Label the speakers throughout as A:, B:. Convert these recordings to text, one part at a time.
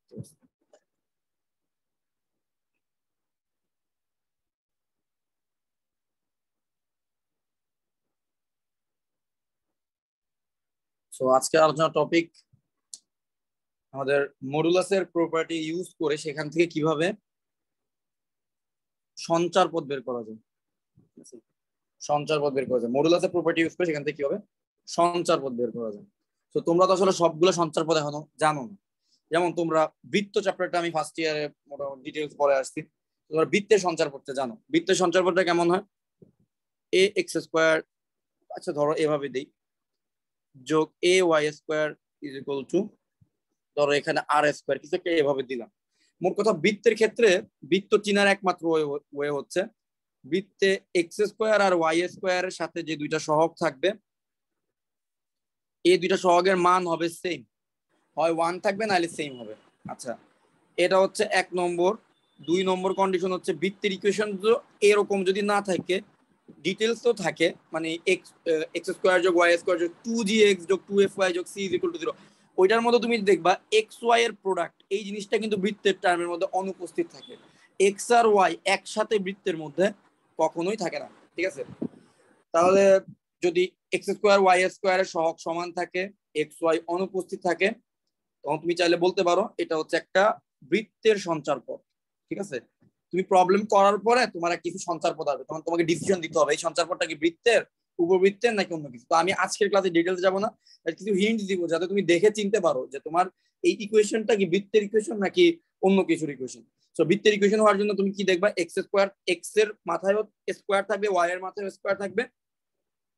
A: So আজকের আলোচনা topic আমাদের মডুলাসের প্রপার্টি ইউজ করে সেখান থেকে কিভাবে সঞ্চার পদ বের করা যায়। সঞ্চার পদ বের করা যায় মডুলাসের প্রপার্টি ইউজ করে সেখান থেকে কিভাবে সঞ্চার পদ বের করা যায়। তো তোমরা তো আসলে সবগুলো সঞ্চার পদ এখনো জানো না। যেমন তোমরা বৃত্ত চ্যাপ্টারটা আমি ফার্স্ট ইয়ারে মোটামুটি ডিটেইলস পড়ে আসছি। তোমরা বৃত্তের সঞ্চার পদটা জানো। বৃত্তের সঞ্চার পদটা কেমন হয়? এ এক্স স্কোয়ার, আচ্ছা ধরো এভাবে দেই, যোগ এ y square is equal to ধরো এখানে আর স্কোয়ার কিছু একটা এভাবে দিলাম। মোট কথা বৃত্তের ক্ষেত্রে বৃত্ত চিনার একমাত্র ওয়ে হচ্ছে বৃত্তে এক্স স্কোয়ার আর ওয়াই স্কোয়ারের সাথে যে দুইটা সহগ থাকবে এই দুইটা সহগের মান হবে সেম, হয় 1 থাকবে নাহলে সেম হবে। আচ্ছা, এটা হচ্ছে 1 নম্বর। 2 নম্বর কন্ডিশন হচ্ছে বৃত্তের ইকুয়েশন এরকম যদি না থাকে, ডিটেলস তো থাকে, মানে এক্স স্কোয়ার যোগ ওয়াই স্কোয়ার যোগ 2gx যোগ 2fy যোগ c ইজ ইকুয়াল টু 0, ওইটার মধ্যে তুমি দেখবা এক্স ওয়াই এর প্রোডাক্ট এই জিনিসটা কিন্তু বৃত্তের টার্মের মধ্যে অনুপস্থিত থাকে। এক্স আর ওয়াই একসাথে বৃত্তের মধ্যে কখনোই থাকে না, ঠিক আছে? তাহলে যদি এক্স স্কোয়ার ওয়াই স্কোয়ারের সহগ সমান থাকে, এক্স ওয়াই অনুপস্থিত থাকে, তখন তুমি চাইলে বলতে পারো এটা হচ্ছে একটা বৃত্তের সঞ্চার পথ, ঠিক আছে? তুমি প্রবলেম করার পরে তোমার কিছু সঞ্চার পথ আসবে, তখন তোমাকে ডিসিশন দিতে হবে এই সঞ্চার পথটা কি বৃত্তের, উপবৃত্তের নাকি অন্য কিছু। তো আমি আজকের ক্লাসে ডিটেলস যাবো না, কিছু হিন্ট দিব যাতে তুমি দেখে চিনতে পারো যে তোমার এই ইকুয়েশনটা কি বৃত্তের ইকুয়েশন নাকি অন্য কিছুর ইকুয়েশন। সো বৃত্তের ইকুয়েশন হওয়ার জন্য তুমি কি দেখবা, এক্স স্কোয়ার, এক্স এর মাথায় স্কোয়ার থাকবে, ওয়াই এর মাথায় স্কোয়ার থাকবে,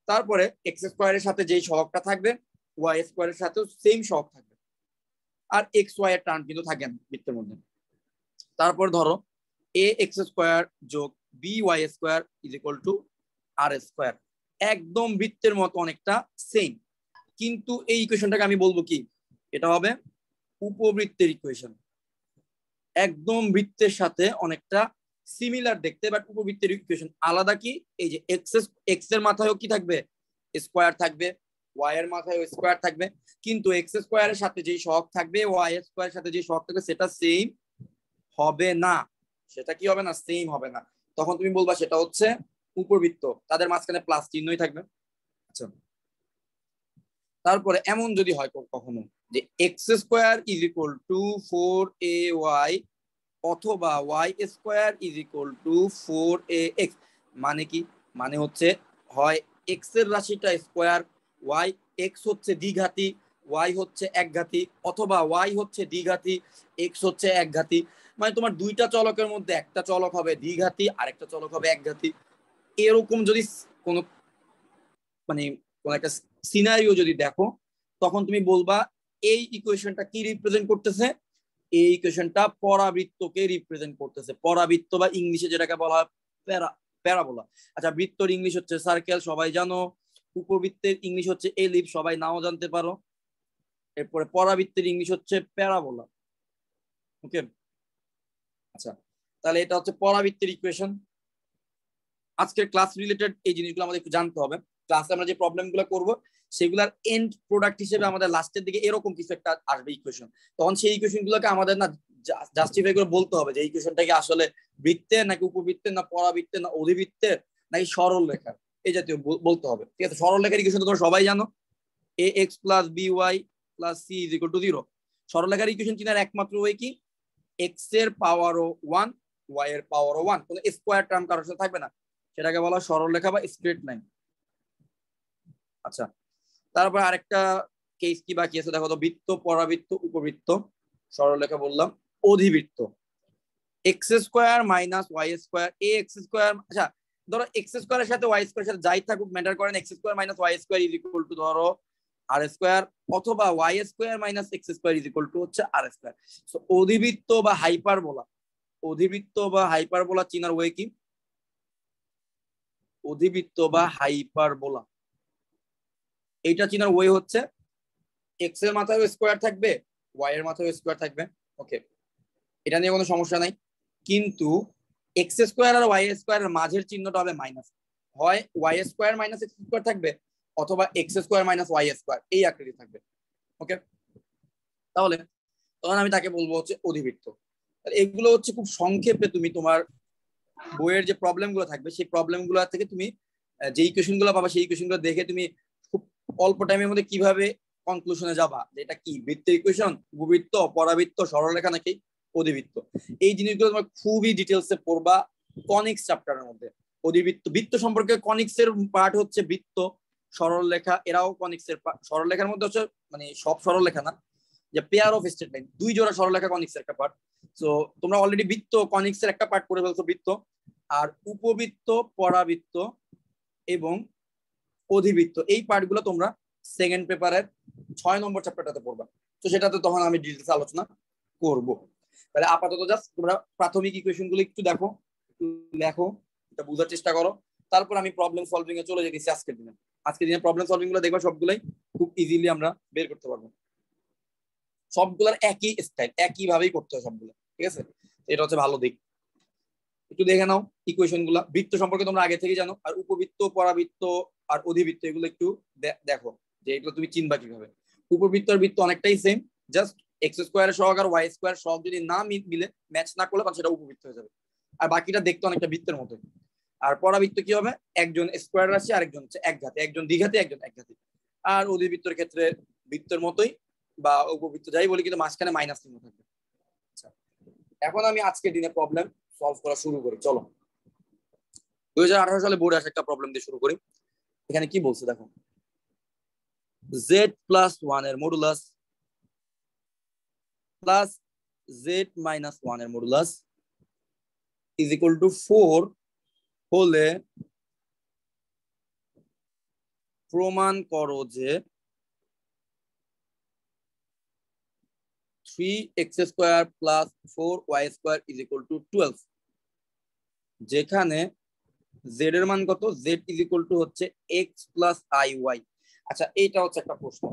A: তারপরে এক্স স্কোয়ারের সাথে যেই সহগটা থাকবে ওয়াই স্কোয়ারের সাথেও সেম সহগ থাকবে, আর এক্স ওয়াই এর টার্ম কিন্তু থাকে না বৃত্তের মধ্যে। তারপর ধরো এ এক্স স্কোয়ার যোগ b y square is equal to r square, একদম বৃত্তের মতো অনেকটা সেম, কিন্তু এই ইকুয়েশনটাকে আমি বলবো কি, এটা হবে উপবৃত্তের ইকুয়েশন। একদম বৃত্তের সাথে অনেকটা সিমিলার দেখতে, বাট উপবৃত্তের ইকুয়েশন আলাদা। কি, এই যে এক্স এর মাথায়ও কি থাকবে, স্কোয়ার থাকবে, ওয়াই এর মাথায় স্কোয়ার থাকবে, কিন্তু এক্স স্কোয়ারের সাথে যেই সহগ থাকবে ওয়াই স্কোয়ারের সাথে যে সহগ থাকবে সেটা সেম হবে না। সেটা কি হবে না, সেম হবে না। তখন তুমি বলবা সেটা হচ্ছে উপবৃত্ত, তাদের মাঝখানে প্লাস চিহ্নই থাকবে। আচ্ছা, তারপরে এমন যদি হয় কখনো যে x square is equal to 4ay অথবা y square is equal to 4ax, মানে কি, মানে হচ্ছে হয় এক্স এর রাশিটা স্কোয়ার, ওয়াই এক্স হচ্ছে দ্বিঘাতি, ওয়াই হচ্ছে একঘাতি, অথবা ওয়াই হচ্ছে দ্বিঘাতি, এক্স হচ্ছে একঘাতি। মানে তোমার দুইটা চলকের মধ্যে একটা চলক হবে দ্বিঘাতি আর একটা চলক হবে একঘাতি। এরকম যদি কোনো মানে কোন একটা সিনারিও যদি দেখো, তখন তুমি বলবা এই ইকুয়েশনটা কি রিপ্রেজেন্ট করতেছে, এই ইকুয়েশনটা পরাবৃত্তকে রিপ্রেজেন্ট করতেছে। পরাবৃত্ত বা ইংলিশে যেটাকে বলা হয় প্যারাবোলা। আচ্ছা, বৃত্তর ইংলিশ হচ্ছে সার্কেল, সবাই জানো। উপবৃত্তের ইংলিশ হচ্ছে এলিপস, সবাই নাও জানতে পারো। এরপরে পরাবৃত্তের ইংলিশ হচ্ছে প্যারাবোলা। ওকে, আচ্ছা, তাহলে এটা হচ্ছে পরাবৃত্তের ইকুয়েশন। আজকের ক্লাস রিলেটেড এই জিনিসগুলো আমাদের একটু জানতে হবে। ক্লাসে আমরা যে প্রবলেমগুলো করব সেগুলোর এন্ড প্রোডাক্ট হিসেবে আমাদের লাস্টের দিকে এরকম কিছু একটা আসবে ইকুয়েশন। তখন সেই ইকুয়েশনগুলোকে আমাদের না জাস্টিফাই করে বলতে হবে যে এই ইকুয়েশনটাকে আসলে বৃত্তের নাকি উপবৃত্তের না পরাবৃত্তের না অধিবৃত্তের নাকি সরল রেখার, এই জাতীয় বলতে হবে। ঠিক আছে, সরল রেখার ইকুয়েশন তোমরা সবাই জানো, a x plus b y plus c is equal to 0। সরল রেখার ইকুয়েশন চিনার একমাত্র ওয়ে কি, এক্স এর পাওয়ারও 1 ওয়াই এর পাওয়ারও 1, কোনো স্কোয়ার টার্ম কারোর সাথে থাকবে না, সেটাকে বলা সরল রেখা বা স্ট্রেট লাইন। আচ্ছা, তারপর আরেকটা কেস কি বাকি আছে দেখো তো, বৃত্ত, পরাবৃত্ত, উপবৃত্ত, সরলরেখা বললাম, অধিবৃত্ত। X square minus y square a x square. আচ্ছা, ধরো এক্স স্কোয়ারের সাথে ওয়াই স্কোয়ারের সাথে যাই থাকুক ম্যাটার করে না, x square minus y square is equal to ধরো আর স্কোয়ার, অথবা y square minus x square is equal to হচ্ছে আর স্কোয়ার। সো অধিবৃত্ত বা হাইপারবোলা, অধিবৃত্ত বা হাইপারবোলা চিনার ওয়ে কি, অধিবৃত্ত বা হাইপারবোলা এইটা চিনার ওয়ে হচ্ছে এক্স এর মাথায় স্কোয়ার থাকবে, ওয়াই এর মাথায় স্কোয়ার থাকবে। ওকে, এটা নিয়ে কোনো সমস্যা নাই, কিন্তু এক্স স্কোয়ার আর ওয়াই স্কোয়ারের মাঝের চিহ্নটা হবে মাইনাস, হয় y square minus x square থাকবে অথবা x square minus y square এই আকৃতি থাকবে। ওকে, তাহলে তখন আমি তাকে বলবো হচ্ছে অধিবৃত্ত। এগুলো হচ্ছে খুব সংক্ষেপে তুমি তোমার বইয়ের যে প্রবলেম গুলো থাকবে সেই প্রবলেম গুলো থেকে তুমি যে ইকুয়েশন গুলো পাবা সেই ইকুয়েশন গুলো দেখে তুমি খুব অল্প টাইমের মধ্যে কিভাবে কনক্লুশনে যাবা, যে এটা কি বৃত্তের ইকুয়েশন, উপবৃত্ত, পরাবৃত্ত, সরলরেখা নাকি অধিবৃত্ত, এই জিনিসগুলো তোমার খুবই ডিটেলসে পড়বা কনিক্স চ্যাপ্টারের মধ্যে। অধিবৃত্ত বৃত্ত সম্পর্কে কনিক্স এর পার্ট হচ্ছে বৃত্ত, সরলরেখা, এরাও কনিক্স এর সরলরেখার মধ্যে হচ্ছে মানে সব সরলরেখা না, যে পেয়ার অফ স্ট্রেট লাইন, দুই জোড়া সরলরেখা কনিক্স এর একটা পার্ট। সো তোমরা অলরেডি বৃত্ত কনিক্স এর একটা পার্ট করে ফেলছো বৃত্ত, আর উপবৃত্ত, পরাবৃত্ত এবং অধিবৃত্ত এই পার্টগুলো তোমরা সেকেন্ড পেপারের 6 নম্বর চ্যাপ্টারটাতে পড়বা। তো সেটাতে তখন আমি ডিটেইলস আলোচনা করব। তাহলে আপাতত জাস্ট তোমরা প্রাথমিক ইকুয়েশন গুলো একটু দেখো, একটু লেখো, এটা বোঝার চেষ্টা করো, তারপর আমি প্রবলেম সলভিং এ চলে যেতেছি আজকের দিনে। আজকের দিনে প্রবলেম সলভিং গুলো দেখবা সবগুলাই খুব ইজিলি আমরা বের করতে পারবো, সবগুলোর একই স্টাইল, একই ভাবেই করতে হয় সবগুলো, ঠিক আছে? এটা হচ্ছে ভালো দিক। একটু দেখে নাও ইকুয়েশন গুলা। বৃত্ত সম্পর্কে তোমরা আগে থেকে জানো, আর উপবৃত্ত, পরাবৃত্ত আর অধিবৃত্ত এগুলো একটু দেখো যে এগুলো তুমি চিনবা কিভাবে। উপবৃত্ত আর বৃত্ত অনেকটাই সেম, জাস্ট এক্স স্কোয়ার সহগ আর ওয়াই স্কোয়ার সহগ যদি না মিলে, ম্যাচ না করলে সেটা উপবৃত্ত হয়ে যাবে, আর বাকিটা দেখতে অনেকটা বৃত্তের মতো। আর পরাবৃত্ত কি হবে, একজন স্কোয়ার রাশি আরেকজন হচ্ছে একঘাতে, একজন দ্বিঘাতে একজন একঘাতে। আর অধিবৃত্তের ক্ষেত্রে বৃত্তের মতোই বা উপবৃত্ত যাই বলি, কিন্তু মাঝখানে মাইনাস চিহ্ন থাকবে। আচ্ছা, এখন আমি আজকের দিনে প্রবলেম সলভ করা শুরু করি। চলো 2018 সালে বোর্ডে আসা একটা প্রবলেম দিয়ে শুরু করি। এখানে কি বলছে দেখো, z প্লাস 1 এর মডুলাস প্লাস z মাইনাস 1 এর মডুলাস ইজ ইকুয়াল টু 4 হলে প্রমাণ করো যে 3x square plus 4y square is equal two 12, যেখানে z এর মান কত, z ইজ ইকুয়াল টু হচ্ছে x প্লাস iy। আচ্ছা, এইটা হচ্ছে একটা প্রশ্ন।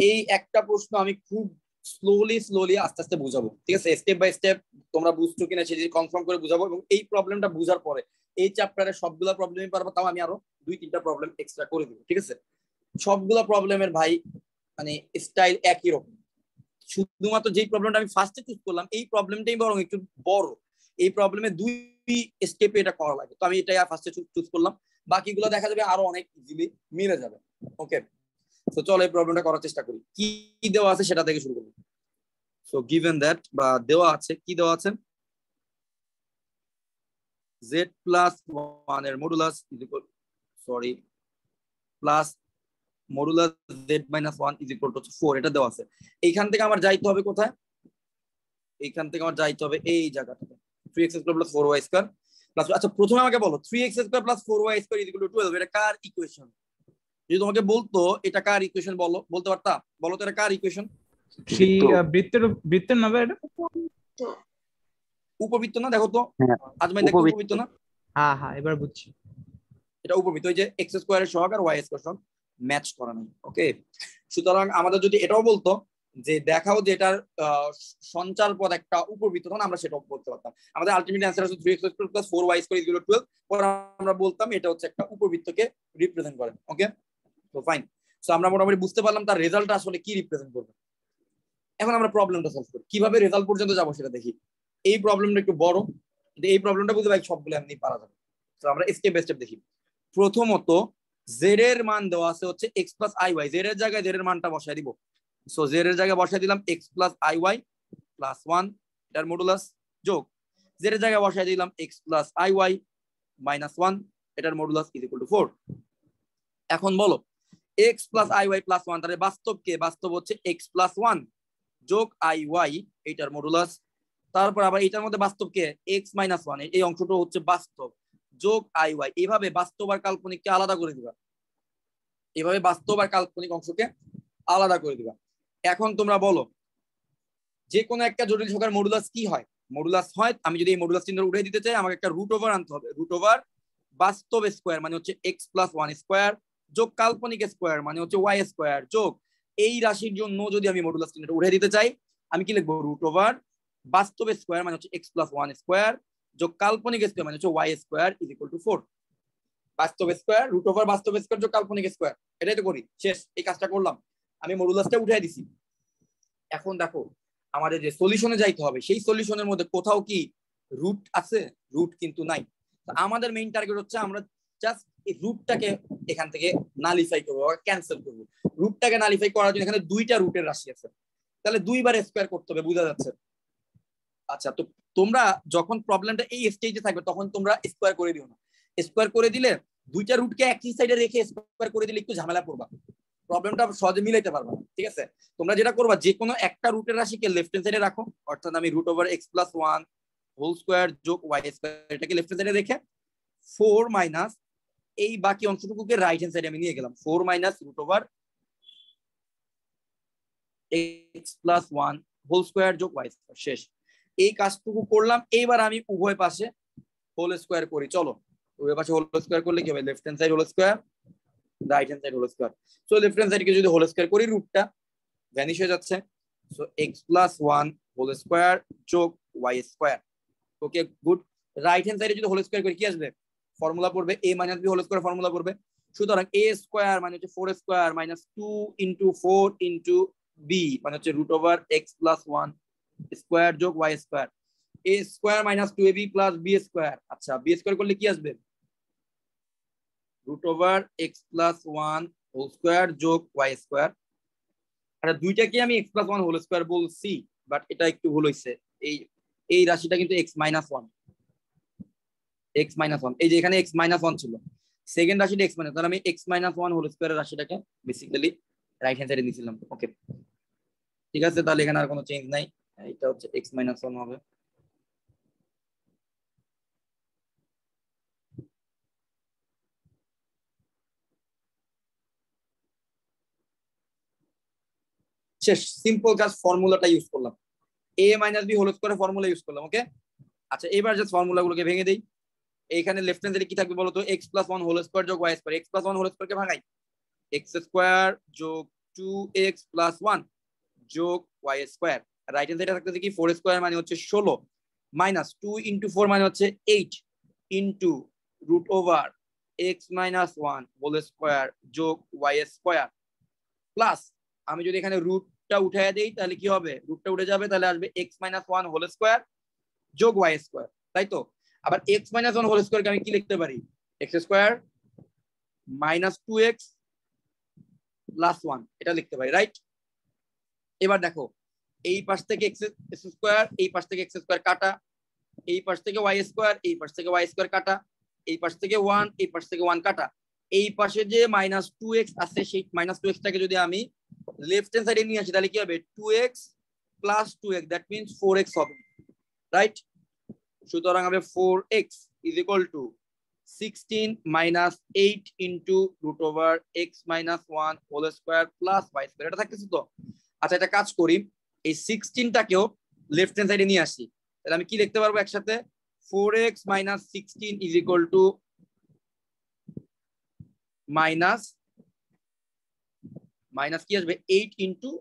A: এই একটা প্রশ্ন আমি খুব স্লোলি আস্তে আস্তে বুঝাবো, ঠিক আছে? স্টেপ বাই স্টেপ তোমরা বুঝছো কিনা সেটা কনফার্ম করে বুঝাবো, এবং এই প্রবলেমটা বুঝার পরে এই চ্যাপ্টারে সবগুলা প্রবলেমই পারবো, তাও আমি আরো 2-3টা প্রবলেম এক্সট্রা করে দিব, ঠিক আছে? সবগুলা প্রবলেমের ভাই মানে স্টাইল একই রকম, শুধুমাত্র যেই প্রবলেমটা আমি ফার্স্টে চুজ করলাম এই প্রবলেমটাই বরং একটু বড়, এই প্রবলেমে 2 স্টেপে এটা করা লাগে, তো আমি এটাই ফার্স্টে চুজ করলাম। বাকিগুলো দেখা যাবে আরো অনেক ইজিলি মিলে যাবে। ওকে, তো চলো এই প্রবলেমটা করার চেষ্টা করি। কি দেওয়া আছে সেটা থেকে শুরু করব। সো গিভেন দ্যাট, বা দেওয়া আছে, কি দেওয়া আছে, z প্লাস 1 এর modulus is equal, sorry, plus modulus z minus 1 is equal to 4, এটা দেওয়া আছে। এইখান থেকে আমার যাইতে হবে কোথায়, এইখান থেকে আমার যাইতে হবে এই জায়গাটাতে, 3x square plus 4y square plus. আচ্ছা, প্রথমে আমাকে বলো 3x square plus 4y square is equal two 12 এটা কার ইকুয়েশন? যদি তোমাকে বলতো এটা কার ইকুয়েশন, বলতে পারতা? বলো তো এটা কার ইকুয়েশন?
B: বৃত্তের না এটা
A: উপবৃত্ত না? দেখো তো আজমাইন, দেখো উপবৃত্ত না?
B: হ্যাঁ হ্যাঁ, এবার বুঝছি,
A: এটা উপবৃত্ত। ওই যে এক্স স্কয়ারের সহগ আর ওয়াই স্কয়ার সহগ ম্যাচ করা নেই। ওকে, সুতরাং আমাদের যদি এটাও বলতো যে দেখাও যে এটার সঞ্চার পদ একটা উপবৃত্ত, তখন আমরা সেটাও বলতে পারতাম। আমাদের আলটিমেট অ্যানসার হচ্ছে 3x plus 4y square is equal two 12, পরে আমরা বলতাম এটা হচ্ছে একটা উপবৃত্তকে রিপ্রেজেন্ট করে। ওকে, তো ফাইন। সো আমরা মোটামুটি বুঝতে পারলাম তার রেজাল্টটা আসলে কি রিপ্রেজেন্ট করবে। এখন আমরা প্রবলেমটা সলভ করি, কিভাবে রেজাল্ট পর্যন্ত যাবো সেটা দেখি। এই প্রবলেমটা একটু বড়, কিন্তু এই প্রবলেমটা বুঝতে ভাই সবগুলো এমনি পারা যাবে। তো আমরা স্টেপ বাই স্টেপ দেখি। প্রথমত z এর মান দেওয়া আছে হচ্ছে x প্লাস iy, z এর জায়গায় z এর মানটা বসায় দিব। সো z এর জায়গায় বসায় দিলাম x প্লাস iy প্লাস 1 এটার মডুলাস, যোগ z এর জায়গায় বসায় দিলাম x প্লাস iy মাইনাস 1 এটার মডুলাস ইজ ইকুয়াল টু 4। এখন বলো x প্লাস iy প্লাস 1, তাহলে বাস্তব কে? বাস্তব হচ্ছে x প্লাস 1 যোগ iy এটার মডুলাস। তারপর আবার এটার মধ্যে বাস্তব কে? x মাইনাস 1, এই অংশটা হচ্ছে বাস্তব, যোগ iy। এইভাবে বাস্তব আর কাল্পনিককে আলাদা করে দিবা, এভাবে বাস্তব আর কাল্পনিক অংশকে আলাদা করে দিবা। এখন তোমরা বলো যে কোনো একটা জটিল সংখ্যার মডুলাস কি হয়? মডুলাস হয়, আমি যদি এই মডুলাস চিহ্ন উঠে দিতে চাই আমাকে একটা রুট ওভার আনতে হবে। রুট ওভার বাস্তব স্কোয়ার মানে হচ্ছে এক্স প্লাস 1 স্কোয়ার, যোগ কাল্পনিক স্কোয়ার মানে হচ্ছে ওয়াই স্কোয়ার, যোগ এই রাশির জন্য যদি আমি মডুলাস চিহ্নটা উঠে দিতে চাই আমি কি লিখবো? রুট ওভার বাস্তব স্কোয়ার মানে হচ্ছে এক্স প্লাস 1 স্কোয়ার, যোগ কাল্পনিক স্কোয়ার মানে হচ্ছে y square is equal to 4। বাস্তব স্কোয়ার, রুট ওভার বাস্তব স্কোয়ার, যোগ কাল্পনিক স্কোয়ার, এটাই তো করি। শেষ, এই কাজটা করলাম, আমি মডুলাসটা উঠাই দিছি। এখন দেখো আমাদের যে সলিউশনে যাইতে হবে সেই সলিউশনের মধ্যে কোথাও কি রুট আছে? রুট কিন্তু নাই। আমাদের মেইন টার্গেট হচ্ছে আমরা জাস্ট এই রুটটাকে এখান থেকে নালিফাই করবো, ক্যান্সেল করবো। রুটটাকে নালিফাই করার জন্য এখানে দুইটা রুটের রাশি আছে, তাহলে দুইবার স্কোয়ার করতে হবে, বোঝা যাচ্ছে? আচ্ছা, তো তোমরা যখন প্রবলেমটা এই স্টেজে থাকবে তখন তোমরা স্কোয়ার করে দিও না। স্কোয়ার করে দিলে দুইটা রুটকে একই সাইডে রেখে স্কোয়ার করে দিলে একটু ঝামেলা পড়বা, প্রবলেমটা সহজে মিলাইতে পারবা না। ঠিক আছে, তোমরা যেটা করবা যে কোনো একটা রুটের রাশিকে লেফট হ্যান্ড সাইডে রাখো, অর্থাৎ আমি root over x plus one whole square যোগ ওয়াই স্কোয়ার এটাকে লেফট হ্যান্ড সাইডে রেখে 4 মাইনাস এই বাকি অংশটুকুকে রাইট হ্যান্ড সাইডে আমি নিয়ে গেলাম। 4 minus root over x plus one whole square যোগ ওয়াই স্কোয়ার, শেষ। এই কাজটুকু করলাম। এইবার আমি উভয় পাশে হোল স্কোয়ার করি। চলো, উভয় পাশে হোল স্কোয়ার করলে কি হবে? Left hand side whole square, right hand side whole square. So left hand সাইডকে যদি হোল স্কোয়ার করি রুটটা ভ্যানিশ হয়ে যাচ্ছে। So x plus one whole square যোগ y square. Okay, good. Right hand সাইডে যদি হোল স্কোয়ার করি কি আসবে? ফর্মুলা পড়বে a minus b whole square, formula পড়বে। সুতরাং এ স্কোয়ার মানে হচ্ছে 4 square minus 2 into 4 into b মানে হচ্ছে root over x plus one square যোগ y square. A square minus 2ab plus b square. আচ্ছা, বি স্কোয়ার করলে কি আসবে? Root over x plus one whole square যোগ ওয়াই স্কোয়ার। আর দুইটাকে আমি x plus one whole square বলছি, বাট এটা একটু ভুল হয়েছে। এই রাশিটা কিন্তু x minus one, x minus one. এই যে এখানে এক্স মাইনাস ওয়ান ছিল, সেকেন্ড রাশিটা এক্স মাইনাস, তাহলে আমি এক্স মাইনাস ওয়ান হোল স্কোয়ারের রাশিটাকে বেসিক্যালি রাইট হ্যান্ড সাইডে নিয়েছিলাম। ওকে, ঠিক আছে, তাহলে এখানে আর কোনো চেঞ্জ নাই, এটা হচ্ছে এক্স মাইনাস ওয়ান হবে। শেষ, সিম্পল কাজ, ফর্মুলাটা ইউজ করলাম, এ মাইনাস বি হোল স্কোয়ারের ফর্মুলা ইউজ করলাম। ওকে, আচ্ছা, এবার জাস্ট ফর্মুলাগুলোকে ভেঙে দেই। এইখানে লেফট হ্যান্ড সাইডে কি থাকবে বলতো? X plus one whole square যোগ y square. X plus one whole স্কোয়ারকে ভাঙাই, এক্স স্কোয়ার যোগ 2x প্লাস ওয়ান যোগ ওয়াই স্কোয়ার। রাইট হ্যান্ড সাইডে থাকতেছে কি 4 স্কোয়ার মানে হচ্ছে 16 মাইনাস 2 ইন্টু 4 মানে হচ্ছে 8 into root over x minus one whole square যোগ ওয়াই স্কোয়ার প্লাস, আমি যদি এখানে রুটটা উঠাই দেই তাহলে কি হবে? রুটটা উঠে যাবে, তাহলে আসবে x minus one whole square যোগ ওয়াই স্কোয়ার, তাই তো? আবার এক্স মাইনাস ওয়ান হোল স্কোয়ারকে আমি কি লিখতে পারি? X square minus 2x plus one, এটা লিখতে পারি, রাইট? এবার দেখো, এই পাশ থেকে এক্স স্কোয়ার, এই পাশ থেকে এক্স স্কোয়ার কাটা, এই পাশ থেকে ওয়াই স্কোয়ার, এই পাশ থেকে ওয়াই স্কোয়ার কাটা, এই পাশ থেকে ওয়ান, এই পাশ থেকে ওয়ান কাটা। এই পাশে যে মাইনাস 2x আছে সেই মাইনাস 2x টাকে যদি আমি লেফট হ্যান্ড সাইডে নিয়ে আসি তাহলে কি হবে? 2x plus 2x, that means 4x হবে, রাইট? সুতরাং হবে 4x is equal to 16 minus 8 into root over x minus one whole square plus y square. এটা থাকতেছে তো? আচ্ছা, এটা কাজ করি, এই 16টাকেও লেফট হ্যান্ড সাইডে নিয়ে আসি, তাহলে আমি কি লিখতে পারবো একসাথে? 4x minus 16 is equal to minus minus কি আসবে? 8 into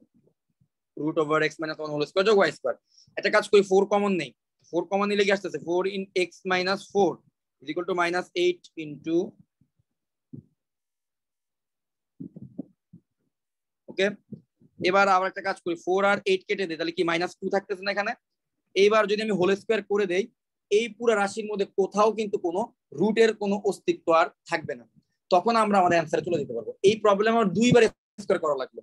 A: root over x minus one whole square যোগ ওয়াই স্কোয়ার। একটা কাজ করি, 4 কমন নেই, 4 কমন নিলে কি আসতেছে? 4 in x minus 4 is equal to minus 8 into, okay. এবার আবার একটা কাজ করি, 4 আর 8 কেটে দেই, তাহলে কি মাইনাস 2 থাকতেছে না এখানে? এইবার যদি আমি হোল স্কোয়ার করে দেই, এই পুরো রাশির মধ্যে কোথাও কিন্তু কোনো রুটের কোনো অস্তিত্ব আর থাকবে না, তখন আমরা আমাদের অ্যান্সারে চলে যেতে পারবো। এই প্রবলেম আমার দুইবার স্কোয়ার করা লাগলো,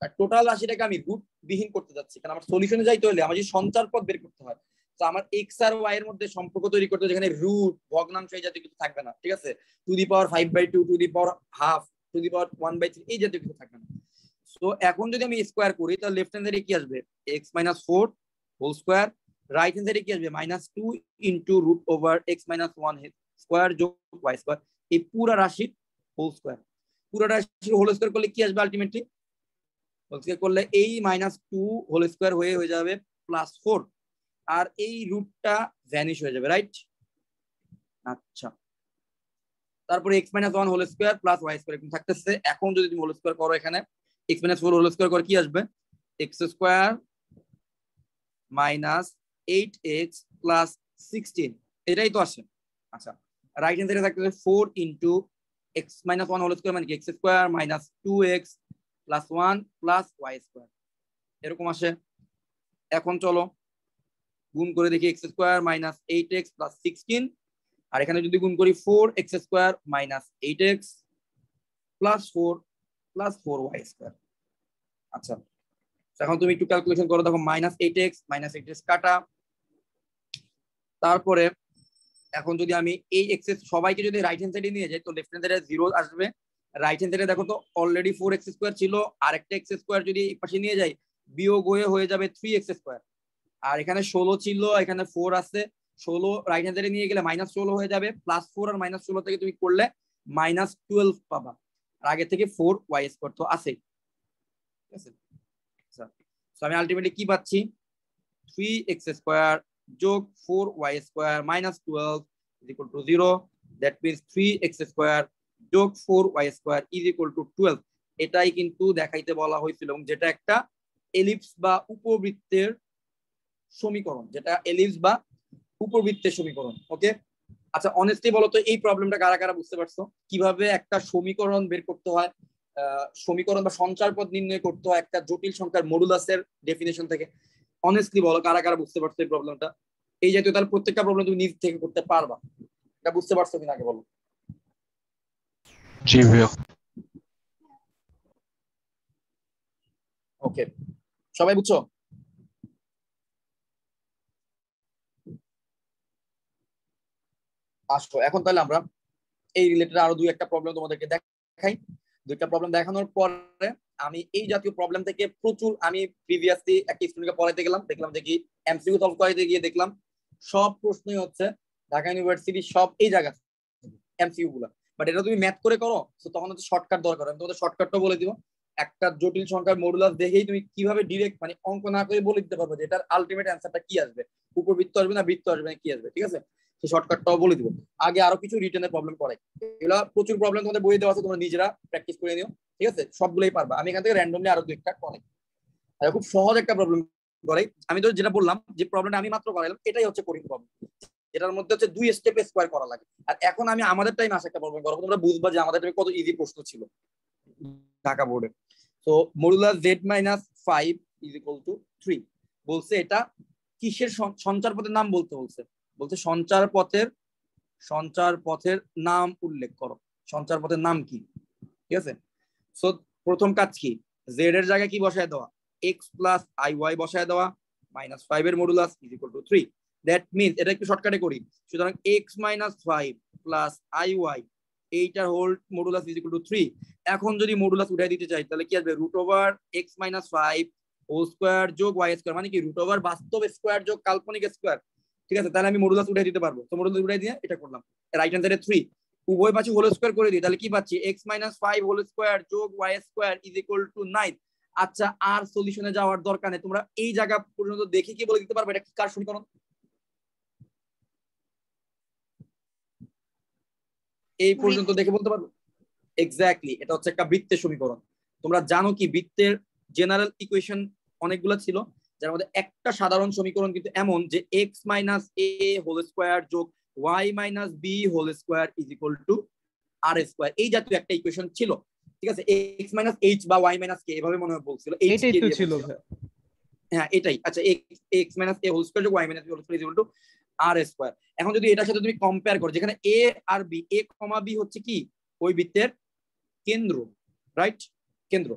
A: আর টোটাল রাশিটাকে আমি রুট বিহীন করতে যাচ্ছি, কারণ আমার সলিউশনে যাইতে হলে আমার যে সঞ্চার পথ বের করতে হয়, তো আমার এক্স আর ওয়াই এর মধ্যে সম্পর্ক তৈরি করতে যেখানে রুট ভগ্নাংশ এই জাতীয় কিছু থাকবে না, ঠিক আছে? To the power 5/2, to the power half, to the power 1/3 এই জাতীয় কিছু থাকবে না। সো এখন যদি আমি স্কোয়ার করি তাহলে লেফট হ্যান্ড সাইডে কি আসবে? X minus 4 whole square, right hand সাইডে কি আসবে? Minus 2 into root over x minus one square যোগ ওয়াই স্কোয়ার, এই পুরো রাশির হোল স্কোয়ার। পুরো রাশির হোল স্কোয়ার করলে কি আসবে? আলটিমেটলি হোল স্কোয়ার করলে এই মাইনাস 2 হোল স্কোয়ার হয়ে যাবে প্লাস 4, আর এই রুটটা ভ্যানিশ হয়ে যাবে, রাইট? আচ্ছা, তারপরে x minus one whole square plus y square এরকম থাকতেছে। এখন যদি তুমি হোল স্কোয়ার করো, এখানে এক্স মাইনাস 4 হোল স্কোয়ার করে কি আসবে? X square minus 8x plus 16, এটাই তো আসে। আচ্ছা, রাইট হ্যান্ড সাইডে থাকতেছে 4 into x minus one whole square মানে কি? X square minus 2x plus 1 plus y square, এরকম আসে। এখন চলো গুণ করে দেখি x square minus 8x plus 16, আর এখানে যদি গুণ করি 4x square minus 8x plus 4y square. আচ্ছা এখন তুমি একটু ক্যালকুলেশন করো, দেখো মাইনাস 8x কাটা, তারপরে এখন যদি আমি এই এক্স সবাইকে যদি রাইট হ্যান্ড সাইডে নিয়ে যাই তো লেফট হ্যান্ড সাইডে 0 আসবে, রাইট হ্যান্ড সাইডে দেখো তো অলরেডি 4x স্কোয়ার ছিল, আরেকটা এক্স স্কোয়ার যদি এই পাশে নিয়ে যাই বিয়োগ হয়ে যাবে 3x স্কোয়ার, আর এখানে 16 ছিল, এখানে 4 আছে, 16 রাইট হ্যান্ড সাইডে নিয়ে গেলে মাইনাস 16 হয়ে যাবে, প্লাস 4 আর মাইনাস 16 থেকে তুমি করলে মাইনাস 12 পাবা, আর আগে থেকে 4y স্কোয়ার তো আছে, ঠিক আছে। আচ্ছা সো আমি আলটিমেটলি কি পাচ্ছি, 3x স্কোয়ার যোগ 4y square minus 12 is equal to 0, that means 3x square যোগ 4y square is equal to 12। এটাই কিন্তু দেখাইতে বলা হয়েছিল, এবং যেটা একটা এলিপস বা উপবৃত্তের সমীকরণ, যেটা এলিপস বা উপবৃত্তের সমীকরণ। ওকে আচ্ছা অনেস্টলি বলো তো এই প্রবলেমটা কারা কারা বুঝতে পারছো, কিভাবে একটা সমীকরণ বের করতে হয়, সমীকরণ বা সঞ্চার পদ নির্ণয় করতে হয় একটা জটিল সংখ্যার মডুলাসের ডেফিনেশন থেকে? অনেস্টলি বলো কারা কারা বুঝতে পারছো এই প্রবলেমটা? এই জাতীয় তাহলে প্রত্যেকটা প্রবলেম তুমি নিজ থেকে করতে পারবা, এটা বুঝতে পারছো কিনা আগে বলো।
B: জি ভাইয়া।
A: ওকে সবাই বুঝছো? আসো এখন তাহলে আমরা এই রিলেটেড আরো দুই একটা প্রবলেম তোমাদেরকে দেখাই। দুইটা প্রবলেম দেখানোর পরে আমি এই জাতীয় প্রবলেম থেকে প্রচুর, আমি প্রিভিয়াসলি একটা স্টুডেন্টকে পড়াইতে গেলাম, দেখলাম যে কি এমসিকিউ সলভ করাইতে গিয়ে দেখলাম সব প্রশ্নই হচ্ছে ঢাকা ইউনিভার্সিটি সব এই জায়গা এমসিকিউ গুলা, বাট এটা তুমি ম্যাথ করে করো তো তখন হচ্ছে শর্টকাট দরকার। আমি তোমাদের শর্টকাটটা বলে দিব, একটা জটিল সংখ্যার মডুলাস দেখেই তুমি কিভাবে ডিরেক্ট মানে অঙ্ক না করে বলে দিতে পারবে যে এটার আলটিমেট অ্যান্সারটা কি আসবে, উপবৃত্ত আসবে না বৃত্ত আসবে না কি আসবে, ঠিক আছে। সেই শর্টকাটটাও বলে দিব। আগে আরো কিছু রিটেনের প্রবলেম করাই, এগুলো প্রচুর প্রবলেম তোমাদের বই দেওয়া আছে, তোমরা নিজেরা প্র্যাকটিস করে নিও, ঠিক আছে। সবগুলোই পারবা, আমি এখান থেকে র্যান্ডমলি আরো দুই একটা করাই। খুব সহজ একটা প্রবলেম করাই, আমি তো যেটা বললাম যে প্রবলেমটা আমি মাত্র করাইলাম এটাই হচ্ছে কঠিন প্রবলেম, এটার মধ্যে হচ্ছে 2 স্টেপে স্কয়ার করা লাগে। আর এখন আমি আমাদের টাইম আসে একটা প্রবলেম করবো, তোমরা বুঝবা যে আমাদের টাইমে কত ইজি প্রশ্ন ছিল ঢাকা বোর্ডে। তো modulus z-5 is equal to 3 বলছে, এটা কিসের সঞ্চার পথের নাম বলতে বলছে, বলছে সঞ্চার পথের নাম উল্লেখ করো, সঞ্চার পথের নাম কি, ঠিক আছে। সো প্রথম কাজ কি, z এর জায়গায় কি বসায় দেওয়া, x প্লাস iy বসায় দেওয়া, -5 এর modulus is equal to 3। That means এটা একটু শর্টকাটে করি, সুতরাং x - 5 প্লাস iy এইটার whole modulus is equal to 3। এখন যদি মডুলাস উঠাই দিতে চাই তাহলে কি আসবে, √x - 5 হোল স্কয়ার যোগ y স্কয়ার, মানে কি √ বাস্তব স্কয়ার যোগ কাল্পনিক স্কয়ার, ঠিক আছে। তাহলে আমি মডুলাস উঠাই দিতে পারবো, তো মডুলাস উঠাই দিয়ে এটা করলাম, রাইট হ্যান্ড সাইডে 3 উভয় পাশে হোল স্কয়ার করে দিই, তাহলে কি পাচ্ছি x - 5 হোল স্কয়ার যোগ y square is equal two 9। আচ্ছা আর সলিউশনে যাওয়ার দরকার নেই, তোমরা এই জায়গা পর্যন্ত দেখে কি বলে দিতে পারবে এটা কি কার সমীকরণ, এই পর্যন্ত দেখে বলতে পারবো? এক্স্যাক্টলি, এটা হচ্ছে একটা বৃত্তের সমীকরণ। তোমরা জানো কি বৃত্তের জেনারেল ইকুয়েশন অনেকগুলো ছিল, যার মধ্যে একটা সাধারণ সমীকরণ কিন্তু এমন যে x - a হোল স্কয়ার যোগ y - b whole square is equal to r square, এই জাতীয় একটা ইকুয়েশন ছিল, ঠিক আছে। x - h বা y - k এভাবে মনে হয় বলছিল,
B: এটাই তো ছিল।
A: হ্যাঁ এটাই, আচ্ছা x - a হোল স্কয়ার যোগ y - b whole square is equal to r square. এখন যদি এটার সাথে তুমি কম্পেয়ার করো, যেখানে a R b, a, b হচ্ছে কি ওই বৃত্তের কেন্দ্র, রাইট, কেন্দ্র।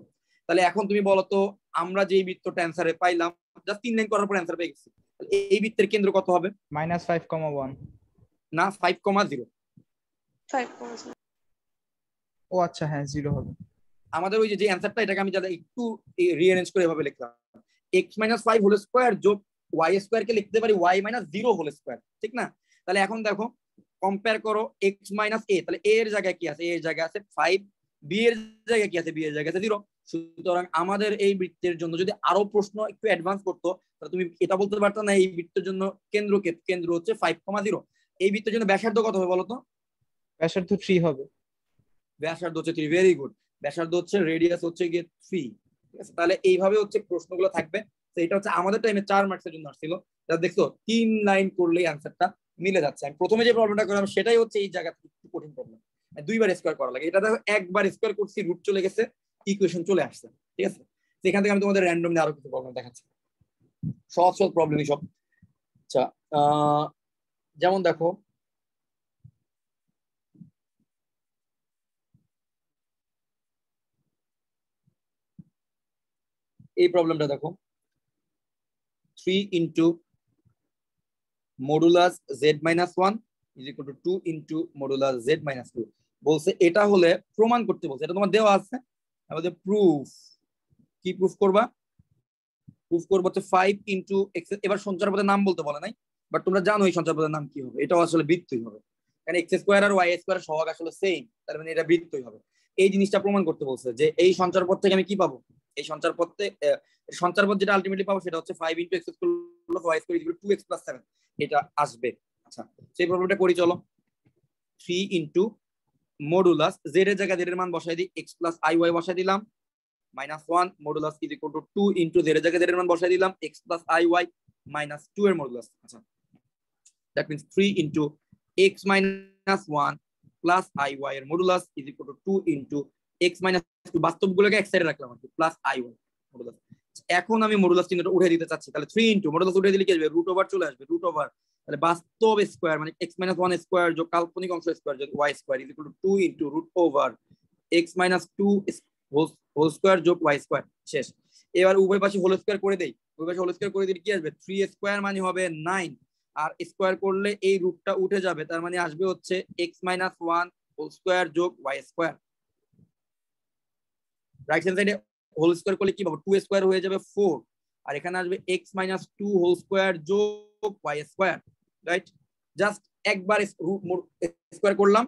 A: তাহলে এখন তুমি বলো তো আমরা যে বৃত্তটা অ্যানসারে পাইলাম, জাস্ট 3 লাইন করার পর অ্যানসার পেয়ে গেছি, এই বৃত্তের কেন্দ্র কত হবে?
B: -5,1
A: না 5,0।
C: 5,0।
B: ও আচ্ছা হ্যাঁ 0 হবে।
A: আমাদের ওই যে অ্যানসারটা এটাকে আমি যাতে একটু রিঅ্যারেঞ্জ করে এভাবে লিখলাম, x - 5 হোল স্কয়ার যোগ y স্কয়ার কে লিখতে পারি y - 0 হোল স্কয়ার, ঠিক না। তাহলে এখন দেখো কম্পেয়ার করো x - a, তাহলে a এর জায়গায় কি আছে, a এর জায়গায় আছে 5, b এর জায়গায় কি আছে, b এর জায়গায় আছে 0। সুতরাং আমাদের এই বৃত্তের জন্য যদি আরো প্রশ্ন একটু অ্যাডভান্স করতো তাহলে তুমি এটা বলতে পারতো না এই বৃত্তের জন্য কেন্দ্র হচ্ছে 5,0। এই বৃত্তের জন্য ব্যাসার্ধ কত হবে বলো তো?
B: ব্যাসার্ধ 3 হবে।
A: ব্যাসার্ধ হচ্ছে 3, ভেরি গুড। ব্যাসার্ধ হচ্ছে, রেডিয়াস হচ্ছে গিয়ে 3, ঠিক আছে। তাহলে এইভাবে হচ্ছে প্রশ্নগুলো থাকবে। তো এটা হচ্ছে আমাদের টাইমে 4 মার্কসের জন্য আসছিল, যা দেখছো 3 লাইন করলেই অ্যানসারটা মিলে যাচ্ছে। আমি প্রথমে যে প্রবলেমটা করলাম সেটাই হচ্ছে এই জায়গা একটু কঠিন প্রবলেম, 2 বার স্কয়ার করা লাগে, এটা দেখো একবার স্কয়ার করছি রুট চলে গেছে, ইকুয়েশন চলে আসছে, ঠিক আছে। এখান থেকে আমি তোমাদের র্যান্ডমলি আরো কিছু প্রবলেম দেখাচ্ছি। সহজ সহজ প্রবলেম সব। আচ্ছা যেমন দেখো এই প্রবলেমটা দেখো 3 into modulus z-1 is equal to 2 into modulus z-2 বলছে। এটা হলে প্রমাণ করতে বলছে, এটা তোমার দেওয়া আছে, আমাদের প্রুফ কি প্রুফ করবা, প্রুফ করবো হচ্ছে 5 ইন্টু এক্স। এবার সঞ্চারপদের নাম বলতে বলে নাই, বাট তোমরা জানো এই সঞ্চারপদের নাম কি হবে, এটাও আসলে বৃত্তই হবে, কারণ এক্স স্কোয়ার আর ওয়াই স্কোয়ার সহগ আসলে সেম, তার মানে এটা বৃত্তই হবে। এই জিনিসটা প্রমাণ করতে বলছে যে এই সঞ্চারপদ থেকে আমি কি পাবো, এই সঞ্চারপদ যেটা আলটিমেটলি পাবো সেটা হচ্ছে 5 into x square y square equal to x plus 7, এটা আসবে। আচ্ছা সেই প্রবলেমটা করি চলো। 3 ইন্টু মডুলাস জেড এর জায়গায় জেড এর মান বসাই দিই, এক্স প্লাস আই ওয়াই বসাই দিলাম, -1 modulus is equal to 2 into Z এর জায়গায় জেড এর মান বসাই দিলাম, এক্স প্লাস আই ওয়াই -2 এর মডুলাস। আচ্ছা that means 3 into x minus 1 plus i y এর modulus is equal to 2 into x minus 2, বাস্তবগুলোকে এক সাইডে রাখলাম আর কি, প্লাস আই ওয়াই মডুলাস। এখন আমি মডুলাস চিহ্নটা উঠে দিতে চাচ্ছি, তাহলে 3 ইন্টু মডুলাস উঠে দিলে কি আসবে, রুট ওভার চলে আসবে, রুট ওভার, তাহলে বাস্তব স্কয়ার মানে এক্স মাইনাস 1 স্কয়ার যোগ কাল্পনিক অংশ স্কয়ার যোগ y square is equal to 2 into root over x minus 2 whole square যোগ ওয়াই স্কয়ার। শেষ। এবার উভয় পাশে হোল স্কয়ার করে দেই, উভয় পাশে হোল স্কয়ার করে দিলে কি আসবে, 3 স্কয়ার মানে হবে 9, আর স্কয়ার করলে এই রুটটা উঠে যাবে, তার মানে আসবে হচ্ছে এক্স মাইনাস 1 হোল স্কয়ার যোগ ওয়াই স্কয়ার। রাইট হ্যান্ড সাইডে হোল স্কয়ার করলে কি পাবো, 2 স্কয়ার হয়ে যাবে 4, আর এখানে আসবে এক্স মাইনাস 2 হোল স্কয়ার যোগ ওয়াই স্কয়ার। রাইট, জাস্ট একবার স্কয়ার করলাম,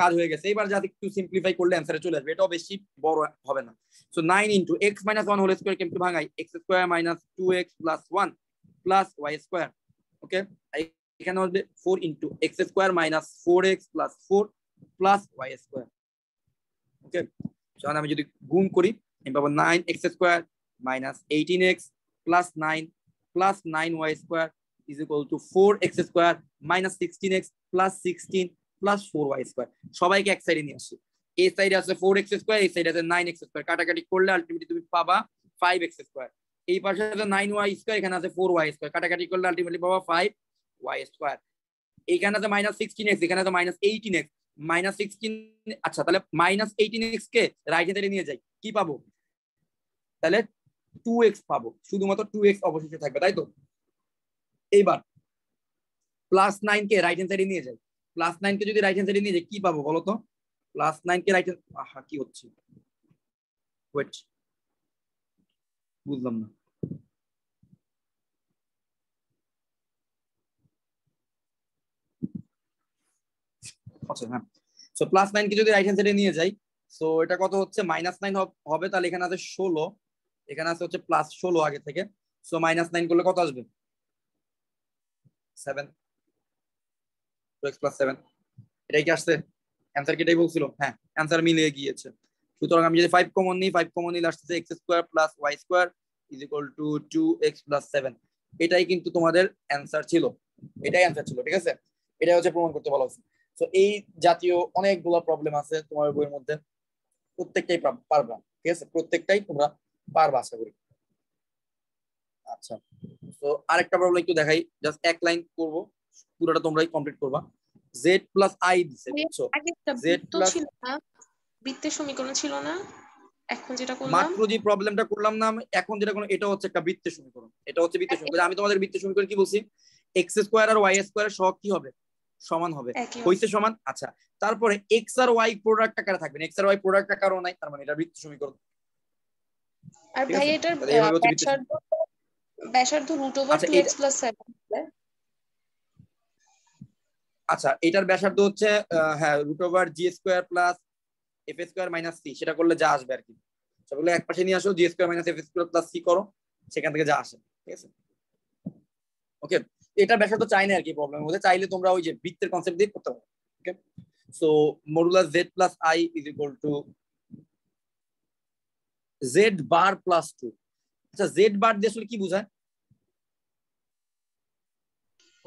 A: কাজ হয়ে গেছে। এবার যাতে একটু সিম্পলিফাই করলে অ্যানসারে চলে আসবে, এটাও বেশি বড় হবে না। So 9 into x minus 1 whole square কেমন ভাঙাই, x square minus 2x plus 1 plus y square. Okay, এখানে আসবে 4 into x square minus 4x plus 4 plus y square. Okay, so আমি যদি গুণ করি আমি পাবো 9x square minus 18x plus 9 plus 9y square is equal to 4x square minus 16x plus 16 plus 4y square. সবাইকে এক সাইডে নিয়ে আসি, এই সাইডে আছে 4x স্কয়ার, এই সাইডে আছে 9x স্কয়ার, কাটাকাটি করলে আলটিমেটলি তুমি পাবা 5x স্কয়ার। এই পাশে আছে 9y স্কয়ার, এখানে আছে 4y স্কয়ার, কাটাকাটি করলে আলটিমেটলি পাবা 5y স্কয়ার। এখানে আছে মাইনাস 16x, এখানে আছে মাইনাস 18x, মাইনাস 16। আচ্ছা তাহলে মাইনাস 18x কে রাইট হ্যান্ড সাইডে নিয়ে যাই, কি পাবো, তাহলে 2x পাবো, শুধুমাত্র 2x অবশিষ্ট থাকবে, তাই তো। এইবার প্লাস 9 কে রাইট হ্যান্ড সাইডে নিয়ে যাই, প্লাস 9 কে যদি রাইট হ্যান্ড সাইডে নিয়ে যাই কি পাবো বলো তো, প্লাস 9 কে রাইট হ্যান্ড, আহা কি হচ্ছে, ওয়েট বুঝলাম না। আচ্ছা হ্যাঁ, সো প্লাস 9 কে যদি রাইট হ্যান্ড সাইডে নিয়ে যাই, সো এটা কত হচ্ছে, -9 হবে, তাহলে এখানে আছে 16, এখানে আছে হচ্ছে প্লাস 16 আগে থেকে, সো -9 করলে কত আসবে, 7, 2x প্লাস 7। এটাই কি আসছে অ্যানসার, কি এটাই বলছিল, হ্যাঁ অ্যানসার মিলে গিয়েছে। সুতরাং আমি যদি 5 কমন নিই, 5 কমন নিলে আসছে x square plus y square is equal to 2x plus 7। এটাই কিন্তু তোমাদের অ্যানসার ছিল, এটাই অ্যানসার ছিল, ঠিক আছে। এটাই হচ্ছে প্রমাণ করতে বলা হচ্ছে। সো এই জাতীয় অনেকগুলো প্রবলেম আছে তোমার বইয়ের মধ্যে, প্রত্যেকটাই পারবা, ঠিক আছে, প্রত্যেকটাই তোমরা পারবা আশা করি। আচ্ছা, তো আরেকটা প্রবলেম একটু দেখাই, জাস্ট এক লাইন করব, পুরোটা তোমরাই কমপ্লিট করবা। z প্লাস i দিছে, বুঝছো, z প্লাস
C: বৃত্তের সমীকরণ ছিল না, এখন যেটা করলাম
A: মাত্র যে প্রবলেমটা করলাম না এখন যেটা কোনো, এটা হচ্ছে একটা বৃত্তের সমীকরণ, এটা হচ্ছে বৃত্তের সমীকরণ। আমি তোমাদের বৃত্তের সমীকরণ কি বলছি, x স্কয়ার আর y স্কয়ার এর সহগ কি হবে, সমান হবে, হইছে সমান। আচ্ছা তারপরে x আর y প্রোডাক্ট আকারে থাকবে, x আর y প্রোডাক্ট আকারও নাই, তার মানে এটা বৃত্ত সমীকরণ।
C: আর ভাই এটার ব্যাসার্ধ রুট ওভার 2x প্লাস 7।
A: আচ্ছা এটার ব্যাসার্ধ হচ্ছে হ্যাঁ root over g square plus f square minus c, সেটা করলে যা আসবে আর কি, সবগুলো এক পাশে নিয়ে আসো, g square minus f square plus c করো, সেখান থেকে যা আসে, ঠিক আছে। ওকে, এটা ব্যাসার্ধ চাই না আর কি প্রবলেমের মধ্যে, চাইলে তোমরা ওই যে বৃত্তের কনসেপ্ট দিয়ে করতে পারো। Okay, so modulus z plus i is equal to z bar plus 2। আচ্ছা z বার দিয়ে আসলে কি বোঝায়,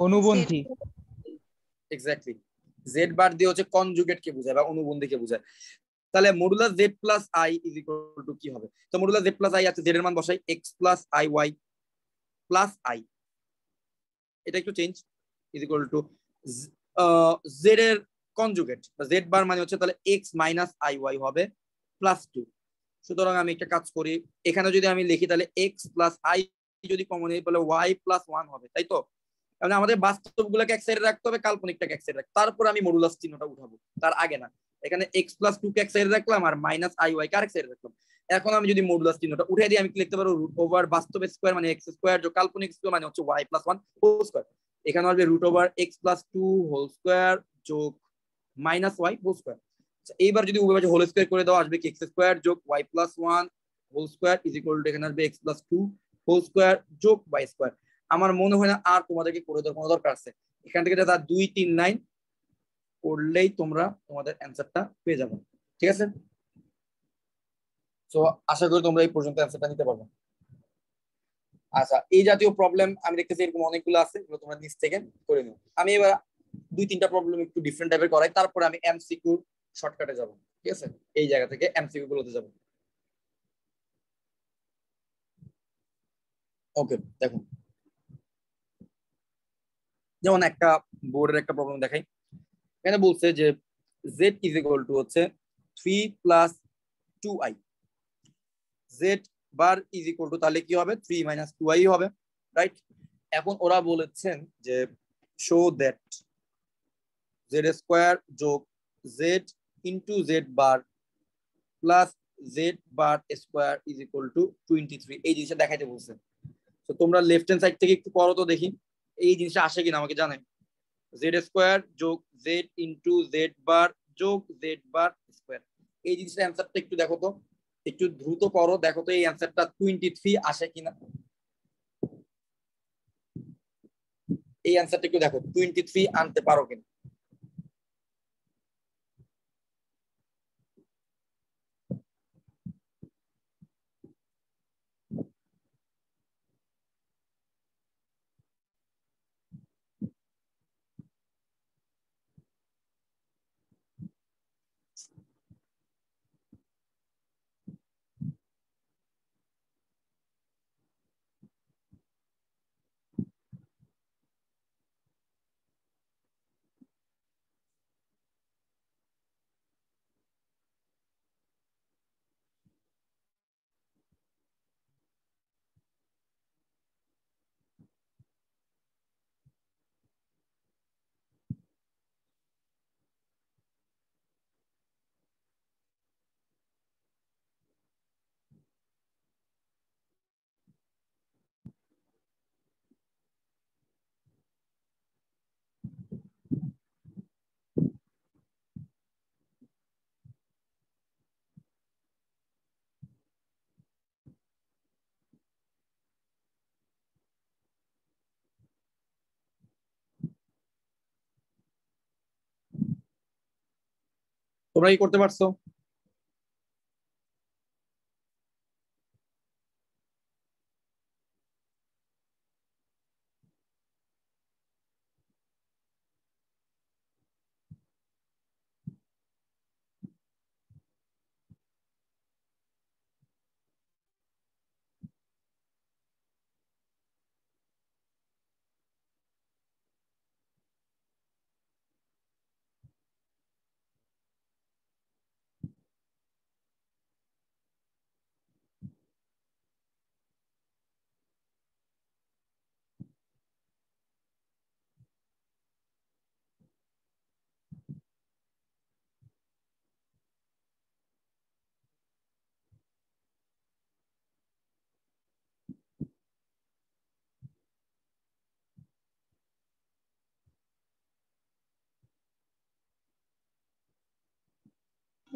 B: অনুবন্ধী।
A: এক্স্যাক্টলি, z বার দিয়ে হচ্ছে কনজুগেট কে বোঝায় বা অনুবন্ধী কে বোঝায়। তাহলে modulus z plus i is equal to কি হবে, তো মডুলাস z প্লাস i আছে, z এর মান বসাই x plus i y plus I, এটা একটু change, is equal to Z এর কনজুগেট বা জেড বার মানে হচ্ছে তাহলে এক্স মাইনাস আই ওয়াই হবে প্লাস 2। সুতরাং আমি একটা কাজ করি, এখানে যদি আমি লিখি তাহলে এক্স প্লাস আই যদি কমন হয় তাহলে ওয়াই প্লাস 1 হবে, তাই তো? কারণ আমাদের বাস্তবগুলোকে এক সাইডে রাখতে হবে, কাল্পনিকটাকে এক সাইডে রাখতে, তারপর আমি মডুলাস চিহ্নটা উঠাবো, তার আগে না। এখানে এক্স প্লাস 2 কে এক সাইডে রাখলাম আর মাইনাস আই ওয়াই কে আরেক সাইডে রাখলাম। এখন আমি যদি মডুলাস চিহ্নটা উঠে দিই আমি কি লিখতে পারবো, রুট ওভার বাস্তব স্কয়ার মানে এক্স স্কয়ার যোগ কাল্পনিক স্কয়ার মানে হচ্ছে ওয়াই প্লাস 1 হোল স্কয়ার। এখানে হবে root over x plus 2 whole square যোগ মাইনাস ওয়াই হোল স্কয়ার। এইবার যদি উভয় পাশে হোল স্কয়ার করে দাও আসবে কি এক্স স্কয়ার যোগ y plus 1 whole square is equal to এখানে আসবে এক্স প্লাস 2 হোল স্কয়ার যোগ ওয়াই স্কয়ার। আমার মনে হয় না আর তোমাদেরকে করে দেওয়ার কোনো দরকার আছে, এখান থেকে যা 2-3 লাইন করলেই তোমরা তোমাদের অ্যান্সারটা পেয়ে যাবে, ঠিক আছে? সো আশা করি তোমরা এই পর্যন্ত অ্যান্সারটা নিতে পারবে। আচ্ছা, এই জাতীয় প্রবলেম আমি দেখতেছি এরকম অনেকগুলো আছে, এগুলো তোমরা নিচ থেকে করে নিও। আমি এবার 2-3টা প্রবলেম একটু ডিফারেন্ট টাইপের করাই, তারপরে আমি এমসিকিউ শর্টকাটে যাব, ঠিক আছে? এই জায়গা থেকে এমসিকিউ গুলোতে যাব। ওকে, দেখো যেমন একটা বোর্ডের একটা প্রবলেম দেখাই। এখানে বলছে যে z ইজ ইকুয়াল টু হচ্ছে 3 plus 2i, z bar is equal two তাহলে কি হবে 3 মাইনাস 2i হবে, রাইট? এখন ওরা বলেছেন যে শো দ্যাট z স্কয়ার যোগ z into z bar plus z bar square is equal two 23, এই জিনিসটা দেখাইতে বলছে। তো তোমরা লেফট হ্যান্ড সাইড থেকে একটু করো তো দেখি এই জিনিসটা আসে কিনা, আমাকে জানাই। জেড স্কোয়ার যোগ জেড ইন্টু জেড বার যোগ জেড বার স্কোয়ার, এই জিনিসটা অ্যান্সারটা একটু দেখো তো, একটু দ্রুত করো, দেখো তো এই অ্যান্সারটা 23 আসে কিনা। এই অ্যান্সারটা একটু দেখো 23 আনতে পারো কিনা। তোমরা কি করতে পারছো?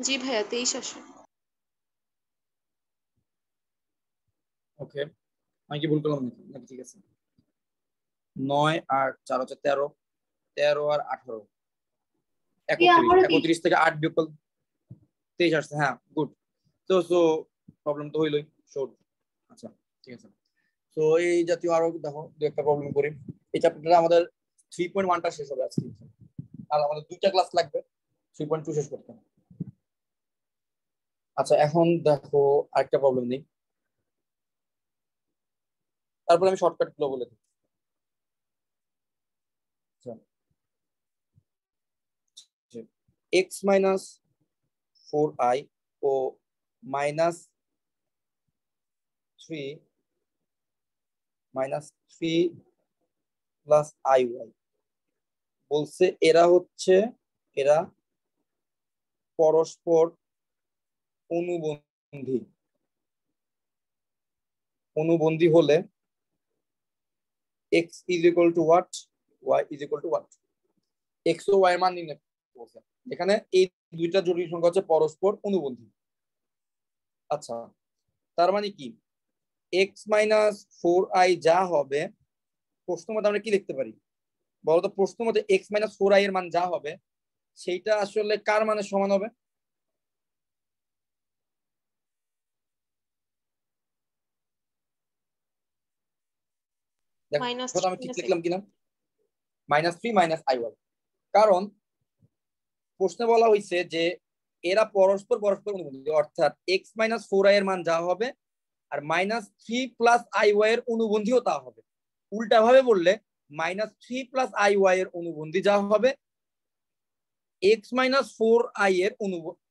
C: জি ভাইয়া 23 আসে।
A: ওকে, আমি কি ভুল করলাম নাকি? নাকি ঠিক আছে? 9 আর 4 হচ্ছে 13, 13 আর 18 31, 31 থেকে 8 বিয়োগ করলে 23 আসছে। হ্যাঁ, গুড। তো সো প্রবলেম তো হইলই শোর। আচ্ছা, ঠিক আছে। তো এই জাতীয় আরো দেখো দু একটা প্রবলেম করি। এই চ্যাপ্টারটা আমাদের 3.1টা শেষ হবে আজকে, আর আমাদের 2টা ক্লাস লাগবে 3.2 শেষ করতে। আচ্ছা, এখন দেখো আরেকটা প্রবলেম নেই। তারপর আমি শর্টকাট গুলো বলে দিই। এক্স মাইনাস 4i ও মাইনাস 3 প্লাস আই ওয়াই বলছে এরা পরস্পর অনুবন্ধী হলে x is equal to what, y is equal to what, x O y এর মান নির্ণয় করতে। এখানে এই দুইটা জটিল সংখ্যা হচ্ছে পরস্পর অনুবন্ধী। আচ্ছা, তার মানে কি x মাইনাস 4i যা হবে, প্রশ্ন মতে আমরা কি লিখতে পারি বলতো? প্রশ্ন মতে x মাইনাস 4i এর মান যা হবে সেইটা আসলে কার মানের সমান হবে? দেখো আমি ঠিক লিখলাম কিনা, -3 মাইনাস আই ওয়াই। কারণ প্রশ্নে বলা হয়েছে যে এরা পরস্পর অনুবন্ধী, অর্থাৎ x মাইনাস 4i এর মান যা হবে আর -3 প্লাস আই ওয়াই এর অনুবন্ধীও তা হবে। উল্টা ভাবে বললে -3 প্লাস আই ওয়াই এর অনুবন্ধী যা হবে, x মাইনাস 4i এর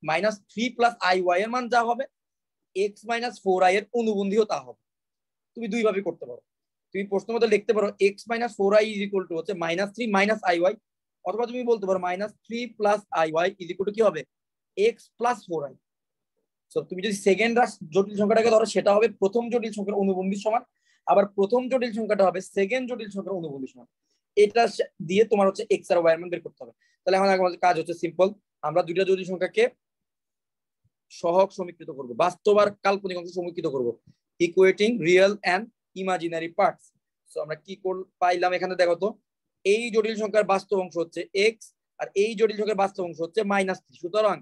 A: -3 প্লাস আই ওয়াই এর মান যা হবে, x মাইনাস 4i এর অনুবন্ধীও তা হবে। তুমি দুই ভাবে করতে পারো। তুমি প্রশ্ন মতো লিখতে পারো x minus 4i is equal to হচ্ছে -3 মাইনাস আই ওয়াই, অথবা তুমি বলতে পারো -3 plus i y is equal to কি হবে, x প্লাস 4i। সো তুমি যদি সেকেন্ড জটিল সংখ্যাটাকে ধরো সেটা হবে প্রথম জটিল সংখ্যার অনুবন্ধীর সমান, আবার প্রথম জটিল সংখ্যাটা হবে সেকেন্ড জটিল সংখ্যার অনুবন্ধীর সমান। এটা দিয়ে তোমার হচ্ছে x আর y এর মান বের করতে হবে। তাহলে এখন আমাদের কাজ হচ্ছে সিম্পল, আমরা দুইটা জটিল সংখ্যাকে সহগ সমীকৃত করব, বাস্তব আর কাল্পনিক অংশ সমীকৃত করব, equating real and imaginary parts. So আমরা কি পাইলাম এখানে দেখো তো, এই জটিল সংখ্যার বাস্তব অংশ হচ্ছে x আর এই জটিল সংখ্যার বাস্তব অংশ হচ্ছে -3। সুতরাং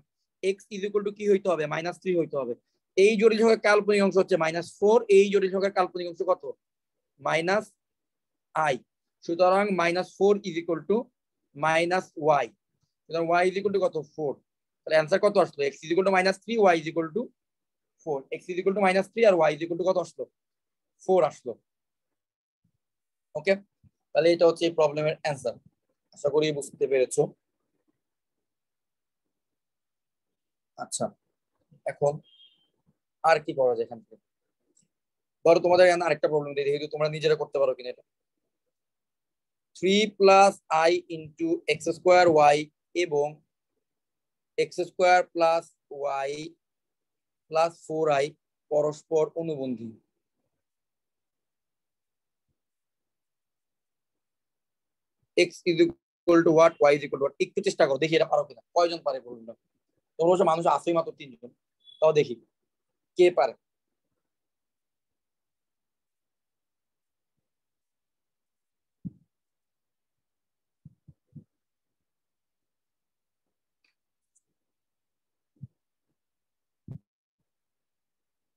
A: x ইজ ইকুয়াল টু কি হইতে হবে, -3 হইতে হবে। এই জটিল সংখ্যার কাল্পনিক অংশ হচ্ছে -4, এই জটিল সংখ্যার কাল্পনিক অংশ কত, -i। সুতরাং -4 ইজ ইকুয়াল টু -y। সুতরাং y ইজ ইকুয়াল টু কত, 4। তাহলে অ্যানসার কত আসলো, x is equal to -3, y is equal to 4। x is equal to -3 আর y ইজ ইকুয়াল টু কত আসলো, 4 আসলো। ওকে, তাহলে এটা হচ্ছে এই প্রবলেমের অ্যানসার। আশা করি বুঝতে পেরেছো। আচ্ছা, এখন আর কি করা যায় এখান থেকে? ধরো তোমাদের এখানে আরেকটা প্রবলেম দিয়ে দেখি তোমরা নিজেরা করতে পারো কিনা এটা। 3 plus i into x square y এবং x square plus y plus 4i পরস্পর অনুবন্ধী। x is equal to what, y is equal to what। একটু চেষ্টা করো, দেখি এটা পারো কিনা। কয়জন পারে বলুন না? তোমরা মানুষ আসেই মাত্র 3 জন, তাও দেখি কে পারে।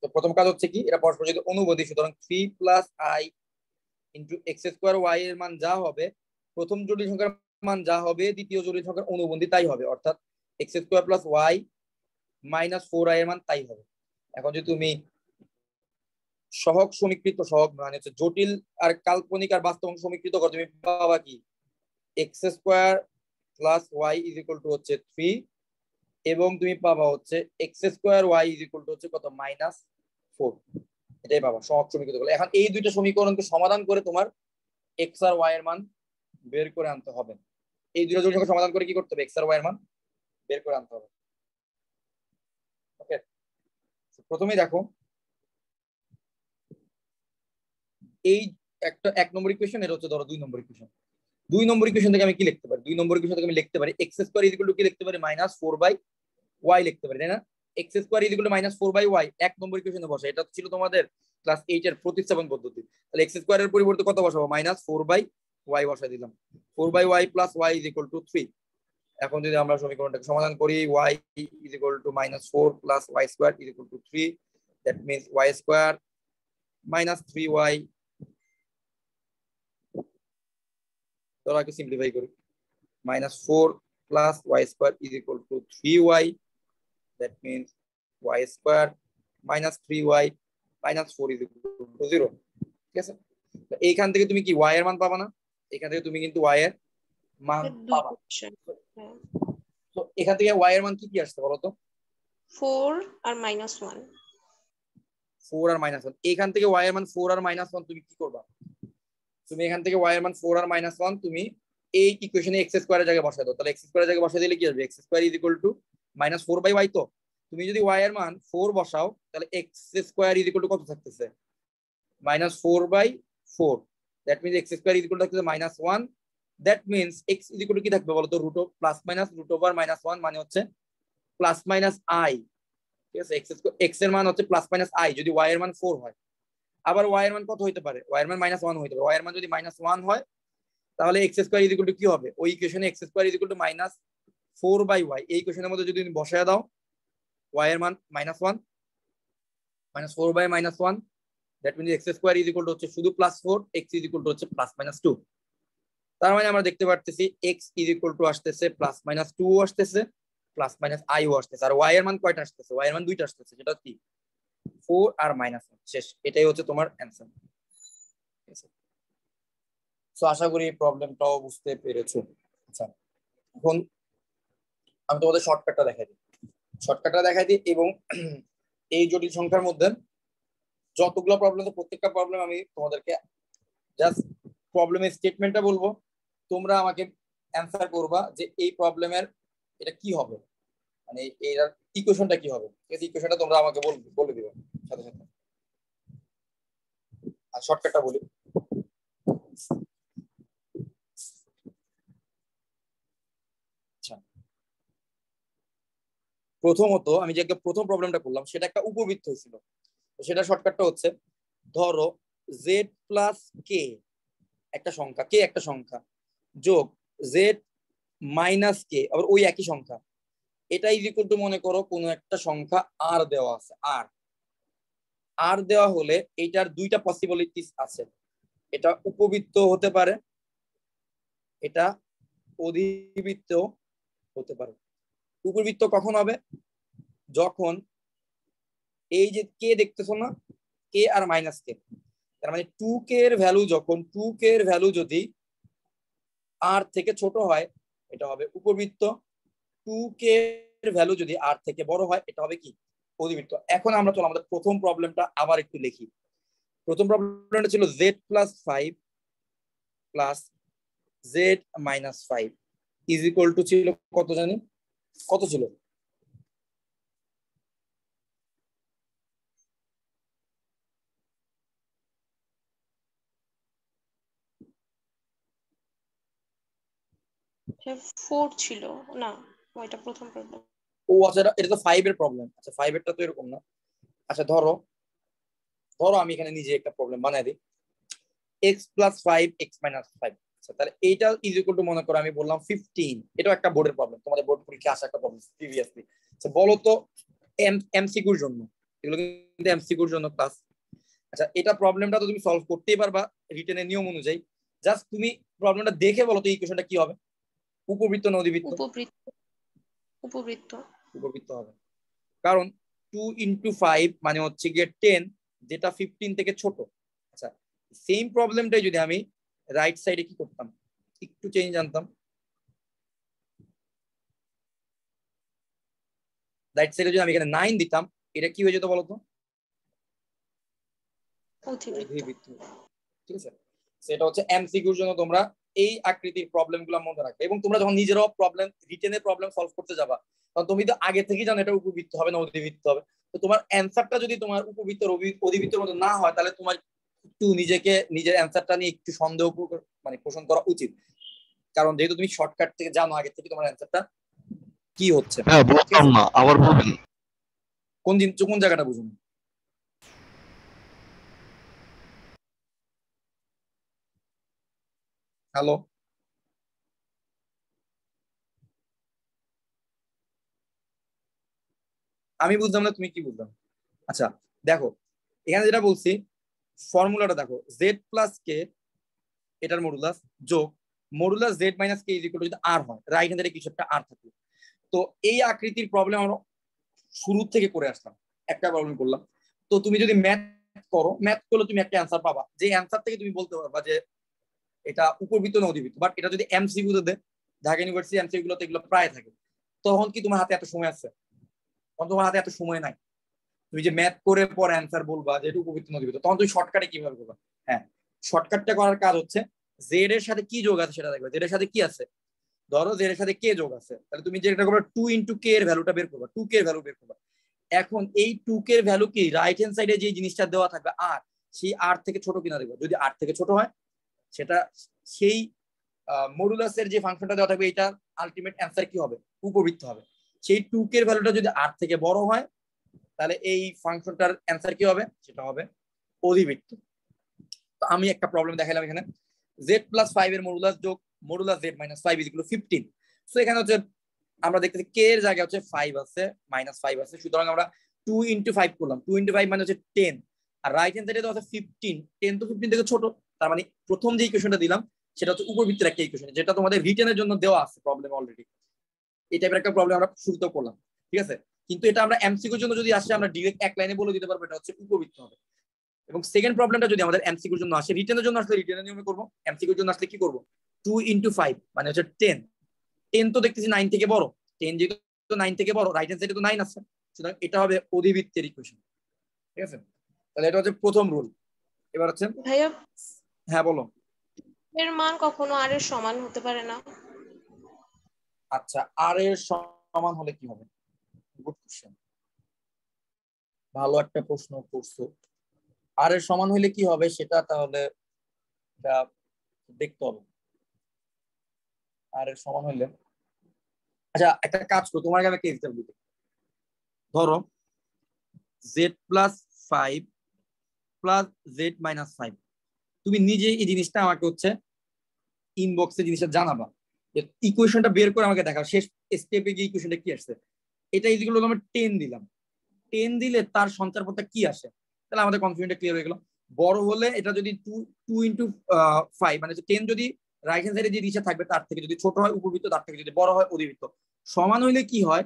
A: তো প্রথম কাজ হচ্ছে কি, এটা পরস্পর যদি অনুবন্ধী, সুতরাং 3 plus i into x square y এর মান যা হবে, প্রথম জটিল সংখ্যার মান যা হবে দ্বিতীয় জটিল সংখ্যার অনুবন্ধী তাই হবে, অর্থাৎ x square plus y minus 4i এর মান তাই হবে। এখন যদি তুমি সহগ সমীকৃত, সহগ মানে হচ্ছে জটিল আর কাল্পনিক আর বাস্তব অংশ সমীকৃত করো, তুমি পাবা কি, x square plus y is equal to হচ্ছে 3 এবং তুমি পাবা হচ্ছে x square y is equal to হচ্ছে কত, -4। এটাই পাবা সহগ সমীকৃত করলে। এখন এই দুইটা সমীকরণকে সমাধান করে তোমার এক্স আর ওয়াই এর মান বের করে আনতে হবে। এই দুটো জটিল সংখ্যা সমাধান করে কি করতে হবে, এক্স আর ওয়াই এর মান বের করে আনতে হবে। ওকে, প্রথমেই দেখো এই একটা 1 নম্বর ইকুয়েশন, এটা হচ্ছে ধরো 2 নম্বর ইকুয়েশন। 2 নম্বর ইকুয়েশন থেকে আমি কি লিখতে পারি, 2 নম্বর ইকুয়েশন থেকে আমি লিখতে পারি x square is equal to কি লিখতে পারি, -4/y লিখতে পারি, তাই না? X square is equal two -4/y 1 নম্বর ইকুয়েশনে বসে। এটা ছিল তোমাদের ক্লাস 8 এর প্রতিস্থাপন পদ্ধতি। তাহলে এক্স স্কোয়ার এর পরিবর্তে কত বসাবো, -4/y বসাই দিলাম। 4/y plus y is equal to 3। এখন যদি আমরা সমীকরণটাকে সমাধান করি, y is equal to -4 plus y square is equal to 3, that means y square -3y, ধরো আগে সিম্পলিফাই করি, -4 plus y square is equal two 3y, that means y square -3y -4 is equal to 0। ঠিক আছে, এইখান থেকে তুমি কি y এর মান পাবা না, এখান থেকে তুমি কিন্তু y এর মান
C: দুই
A: পাবা।
C: অপশন। হ্যাঁ,
A: তো এখান থেকে y এর মান কি কি আসছে বলো তো?
C: 4 আর -1।
A: 4 আর -1। এখান থেকে y এর মান 4 আর -1 তুমি কি করবা? তুমি এখান থেকে y এর মান 4 আর -1 তুমি এই ইকুয়েশনে x স্কয়ারের জায়গায় বসাই দাও। তাহলে x স্কয়ারের জায়গায় বসাই দিলে কি আসবে? x square is equal two -4/y। তো তুমি যদি y এর মান 4 বসাও তাহলে x square is equal to কত থাকতেছে? -4/4। That means x square is equal to থাকতেছে -1। That means x is equal to কি থাকবে বলো তো? Root of plus minus root over -1 মানে হচ্ছে প্লাস মাইনাস i। ঠিক আছে, x এর মান হচ্ছে প্লাস মাইনাস i যদি y এর মান 4 হয়। আবার y এর মান কত হইতে পারে? y এর মান -1 হইতে পারে। y এর মান যদি -1 হয় তাহলে x square is equal to কি হবে? ওই ইকুয়েশনে x square is equal two -4/y এই ইকুয়েশনের মধ্যে যদি তুমি বসায় দাও y এর মান -1 -4/-1 that means x square is equal to হচ্ছে শুধু +4, x ইজ ইকুয়াল টু হচ্ছে +-2। তার মানে আমরা দেখতে পারতেছি x ইজ ইকুয়াল টু আসতেছে +-2 আসতেছে, +-i ও আসতেছে। আর y এর মান কয়টা আসতেছে? y এর মান দুইটা আসতেছে, সেটা কি 4 আর -1। শেষ, এটাই হচ্ছে তোমার অ্যানসার। ঠিক আছে, সো আশা করি এই প্রবলেমটাও বুঝতে পেরেছো। আচ্ছা, এখন আমি তোমাদের শর্টকাটটা দেখাই দিই এবং এই জটিল সংখ্যার মধ্যে যতগুলো প্রবলেম আছে প্রত্যেকটা প্রবলেম আমি তোমাদেরকে জাস্ট প্রবলেমের স্টেটমেন্টটা বলবো, তোমরা আমাকে অ্যান্সার করবা যে এই প্রবলেমের এটা কি হবে, মানে এর ইকুয়েশনটা কি হবে। ঠিক আছে, ইকুয়েশনটা তোমরা আমাকে বলে দিবে সাথে সাথে। আর শর্টকাটটা বলি। আচ্ছা, প্রথমত আমি যে প্রথম প্রবলেমটা করলাম সেটা একটা উপবৃত্ত ছিল। সেটা শর্টকাটটা হচ্ছে, ধরো z প্লাস কে একটা সংখ্যা, কে একটা সংখ্যা যোগ z মাইনাস কে আবার ওই একই সংখ্যা, এটা ইজ ইকুয়াল টু মনে করো কোনো একটা সংখ্যা আর দেওয়া আছে। আর দেওয়া হলে এটার দুইটা পসিবিলিটিস আছে, এটা উপবৃত্ত হতে পারে, এটা অধিবৃত্ত হতে পারে। উপবৃত্ত কখন হবে? যখন এই যে কে দেখতেছো না, কে আর মাইনাস কে, তার মানে 2k এর ভ্যালু যখন 2k এর ভ্যালু যদি আর থেকে ছোট হয় এটা হবে উপবৃত্ত, 2k এর ভ্যালু যদি আর থেকে বড় হয় এটা হবে কি অধিবৃত্ত। এখন আমরা চলো আমাদের প্রথম প্রবলেমটা আবার একটু লিখি। প্রথম প্রবলেমটা ছিল z plus 5 plus z minus 5 is equal two ছিল কত জানি, কত ছিল?
C: হ্যাঁ, 4 ছিল না, ওইটা প্রথম প্রবলেম।
A: ও আচ্ছা, এটা তো 5 এর প্রবলেম। আচ্ছা 5 এরটা তো এরকম না। আচ্ছা ধরো আমি এখানে নিজে একটা প্রবলেম বানাই দিই, x প্লাস 5 x মাইনাস 5। আচ্ছা তাহলে এইটা ইজ ইকুয়াল টু মনে করো আমি বললাম 15। এটাও একটা বোর্ডের প্রবলেম, তোমাদের বোর্ড পরীক্ষায় আসা একটা প্রবলেম প্রিভিয়াসলি। আচ্ছা বলো তো এমসিকিউর জন্য, এগুলো কিন্তু এমসিকিউর জন্য ক্লাস। আচ্ছা এটা প্রবলেমটা তো তুমি সলভ করতেই পারবা রিটেনের নিয়ম অনুযায়ী। জাস্ট তুমি প্রবলেমটা দেখে বলো তো ইকুয়েশনটা কি হবে, উপবৃত্ত না অধিবৃত্ত?
C: উপবৃত্ত। উপবৃত্ত।
A: উপবৃত্ত হবে, কারণ 2 ইন্টু 5 মানে হচ্ছে গিয়ে 10, যেটা 15 থেকে ছোট। আচ্ছা সেম প্রবলেমটাই যদি আমি রাইট সাইডে কি করতাম, একটু চেঞ্জ আনতাম, রাইট সাইডে যদি আমি এখানে 9 দিতাম এটা কি হয়ে যেত বলতো?
C: অধিবৃত্ত।
A: ঠিক আছে, সেটা হচ্ছে এমসিকিউর জন্য তোমরা এই আকৃতির প্রবলেমগুলো মনে রাখবে। এবং তোমরা যখন নিজেরাও প্রবলেম রিটেনের প্রবলেম সলভ করতে যাবা তখন তুমি তো আগে থেকেই জানো এটা উপবৃত্ত হবে না অধিবৃত্ত হবে। তো তোমার অ্যান্সারটা যদি তোমার উপবৃত্ত অধিবৃত্তের মতো না হয় তাহলে তোমার একটু নিজেকে নিজের অ্যান্সারটা নিয়ে একটু সন্দেহ মানে পোষণ করা উচিত, কারণ যেহেতু তুমি শর্টকাট থেকে জানো আগে থেকে তোমার অ্যান্সারটা কি হচ্ছে।
D: হ্যাঁ বুঝলাম না, আবার বলবেন?
A: কোন জায়গাটা বুঝুন? হ্যালো, আমি বুঝলাম না, তুমি কি বুঝলাম? আচ্ছা দেখো এখানে যেটা বলছি ফর্মুলাটা দেখো, জেড প্লাস কে এটার মডুলাস যোগ modulus Z minus K is equal two যদি আর হয়, রাইট হ্যান্ডে কিছু একটা আর থাকে। তো এই আকৃতির প্রবলেম আমরা শুরু থেকে করে আসলাম, একটা প্রবলেম করলাম। তো তুমি যদি ম্যাথ করো, ম্যাথ করলে তুমি একটা অ্যান্সার পাবা, যে অ্যান্সার থেকে তুমি বলতে পারবা যে এটা উপবৃত্ত না অধিবৃত্ত। বাট এটা যদি এমসিকিউ তে দেয়, ঢাকা ইউনিভার্সিটি এমসিকিউ গুলোতে এগুলো প্রায় থাকে, তখন কি তোমার হাতে এত সময় আছে? তখন তোমার হাতে এত সময় নাই। তুমি যে ম্যাথ করে পরে অ্যান্সার বলবা যে এটা উপবৃত্ত না অধিবৃত্ত, তখন তুমি শর্টকাটে কিভাবে করবা? হ্যাঁ, শর্টকাটটা করার কাজ হচ্ছে জেড এর সাথে কি যোগ আছে সেটা দেখবে। জেড এর সাথে কি আছে, ধরো জেড এর সাথে কে যোগ আছে, তাহলে তুমি যেটা করবে 2 ইন্টু কে এর ভ্যালুটা বের করবা, 2 কে এর ভ্যালু বের করবা। এখন এই 2 কে এর ভ্যালু কি রাইট হ্যান্ড সাইডে যে জিনিসটা দেওয়া থাকবে আর, সেই আর থেকে ছোট কিনা দেখবে। যদি আর থেকে ছোট হয়, সেটা সেই মডুলাসের যে ফাংশনটা দেওয়া থাকবে এটা আলটিমেট অ্যান্সার কি হবে? উপবৃত্ত হবে। সেই 2 কে এর ভ্যালুটা যদি আর থেকে বড় হয়, তাহলে এই ফাংশনটার অ্যান্সার কি হবে? সেটা হবে অধিবৃত্ত। তো আমি একটা প্রবলেম দেখাইলাম এখানে, z+5 এর মডুলাস যোগ মডুলাস z-5 = 15। সো এখানে হচ্ছে আমরা দেখতেছি কে এর জায়গায় হচ্ছে 5 আছে, -5 আছে, সুতরাং আমরা 2 × 5 করলাম। 2 × 5 মানে হচ্ছে 10, আর রাইট হ্যান্ড সাইডে তো আছে 15। 10 তো 15 থেকে ছোট, তার মানে প্রথম যে ইকুয়েশনটা দিলাম সেটা হচ্ছে উপবৃত্তের একটা ইকুয়েশন, যেটা তোমাদের রিটেনের জন্য দেওয়া আছে প্রবলেম অলরেডি। এই টাইপের একটা প্রবলেম আমরা শুরুতে করলাম, ঠিক আছে? কিন্তু এটা আমরা এমসিকিউর জন্য যদি আসে, আমরা ডিরেক্ট এক লাইনে বলে দিতে পারবো এটা হচ্ছে উপবৃত্ত হবে। এবং সেকেন্ড প্রবলেমটা যদি আমাদের এমসিকিউর জন্য আসে, রিটেনের জন্য আসলে রিটেনের নিয়মে করবো, এমসিকিউর জন্য আসলে কি করবো? 2 × 5 মানে হচ্ছে 10। 10 তো দেখতেছি 9 থেকে বড়, 10 যেহেতু 9 থেকে বড়, রাইট হ্যান্ড সাইডে তো 9 আছে, সুতরাং এটা হবে অধিবৃত্তের ইকুয়েশন, ঠিক আছে? তাহলে এটা হচ্ছে প্রথম রুল। এবার হচ্ছে
C: ভাইয়া,
A: হ্যাঁ বলো।
C: এর মান কখনো আর এর সমান হতে পারে না।
A: আচ্ছা, আর এর সমান হলে কি হবে? গুড কোশ্চেন, ভালো একটা প্রশ্ন করছো। আর এর সমান হলে কি হবে সেটা তাহলে দেখতে হবে। আর এর সমান হলে, আচ্ছা একটা কাজ করো, তোমার আমি একটা এক্সাম্পল দিই। ধরো z+5 + z-5, তুমি নিজে এই জিনিসটা আমাকে হচ্ছে ইনবক্সে জিনিসটা জানাবা, ইকুয়েশনটা বের করে আমাকে দেখাও শেষ স্টেপে গিয়ে ইকুয়েশনটা কি আসছে। এটা ইজিগুলো আমরা 10 দিলাম, 10 দিলে তার সঞ্চার পথটা কি আসে, তাহলে আমাদের কনফিউশনটা ক্লিয়ার হয়ে গেল। বড় হলে এটা যদি 2 × 5 মানে 10 যদি রাইট হ্যান্ড সাইডে যে দিশা থাকবে তার থেকে যদি ছোট হয় উপবৃত্ত, তার থেকে যদি বড় হয় অধিবৃত্ত। সমান হইলে কি হয়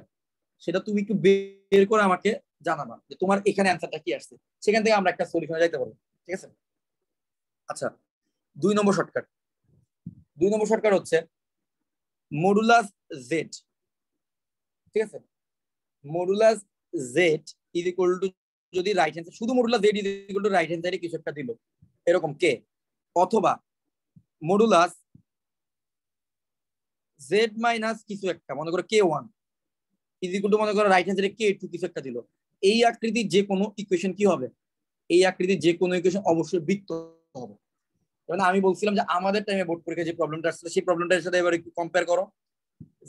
A: সেটা তুমি একটু বের করে আমাকে জানাবা যে তোমার এখানে অ্যান্সারটা কি আসছে, সেখান থেকে আমরা একটা সলিউশনে যাইতে পারবো, ঠিক আছে? আচ্ছা, 2 নম্বর শর্টকাট। 2 নম্বর শর্টকাট হচ্ছে মডুলাস জেড, ঠিক আছে? মডুলাস জেড = যদি রাইট হ্যান্ড, শুধু মডুলাস জেড = রাইট হ্যান্ড সাইডে কিছু একটা দিল এরকম কে, অথবা মডুলাস জেড মাইনাস কিছু একটা, মনে করো k1 = মনে করো রাইট হ্যান্ড সাইডে k2 কিছু একটা দিল। এই আকৃতির যে কোনো ইকুয়েশন কি হবে? এই আকৃতির যে কোনো ইকুয়েশন অবশ্যই বৃত্ত হবে। মানে আমি বলছিলাম যে আমাদের টাইমে বোর্ড পরীক্ষায় যে প্রবলেমটা আসছে সেই প্রবলেমটার সাথে এবার একটু কম্পেয়ার করো।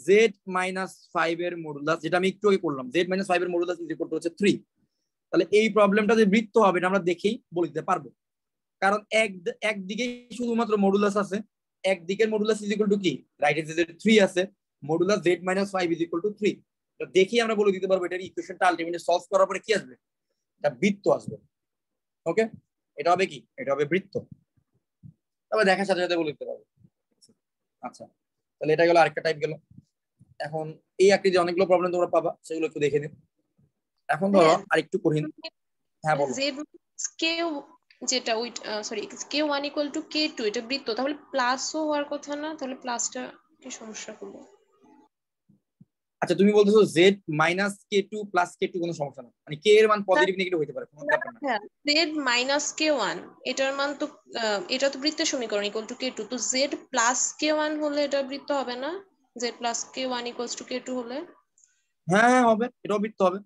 A: z-5 এর মডুলাস, যেটা আমি একটু আগে করলাম, z-5 এর মডুলাস হচ্ছে 3। তাহলে এই প্রবলেমটা যে বৃত্ত হবে এটা আমরা দেখেই বলে দিতে পারবো, কারণ একদিকে শুধুমাত্র মডুলাস আছে, একদিকের মডুলাস কি রাইট হ্যান্ড সাইডে 3 আছে, মডুলাস z-5 = 3। তো দেখেই আমরা বলে দিতে পারবো এটার ইকুয়েশনটা আলটিমেটলি সলভ করার পরে কি আসবে? এটা বৃত্ত আসবে। ওকে, এটা হবে কি? এটা হবে বৃত্ত। তবে দেখার সাথে সাথে বলে দিতে পারবো। আচ্ছা, তাহলে এটা গেল আরেকটা টাইপ গেল। এখন এই আকৃতির অনেকগুলো প্রবলেম তোমরা পাবা, সেগুলো একটু দেখে নিন। এখন ধরো আরেকটু কঠিন। হ্যাঁ বলো।
C: জেড কেউ যেটা ওই সরি k1 = k2, এটা বৃত্ত, তাহলে প্লাসও হওয়ার কথা না? তাহলে প্লাসটা কি সমস্যা করবে?
A: আচ্ছা, তুমি বলতেছো z-k2 + k2 কোনো সমস্যা না, মানে k এর মান পজিটিভ নেগেটিভ হতে পারে, কোনো ব্যাপার না।
C: z-k1 এটার মান তো এটা তো বৃত্তের সমীকরণ = k2, তো z+k1 হলে এটা বৃত্ত হবে না? z+k1 = k2 হলে
A: হ্যাঁ হ্যাঁ হবে, এটাও বৃত্ত হবে,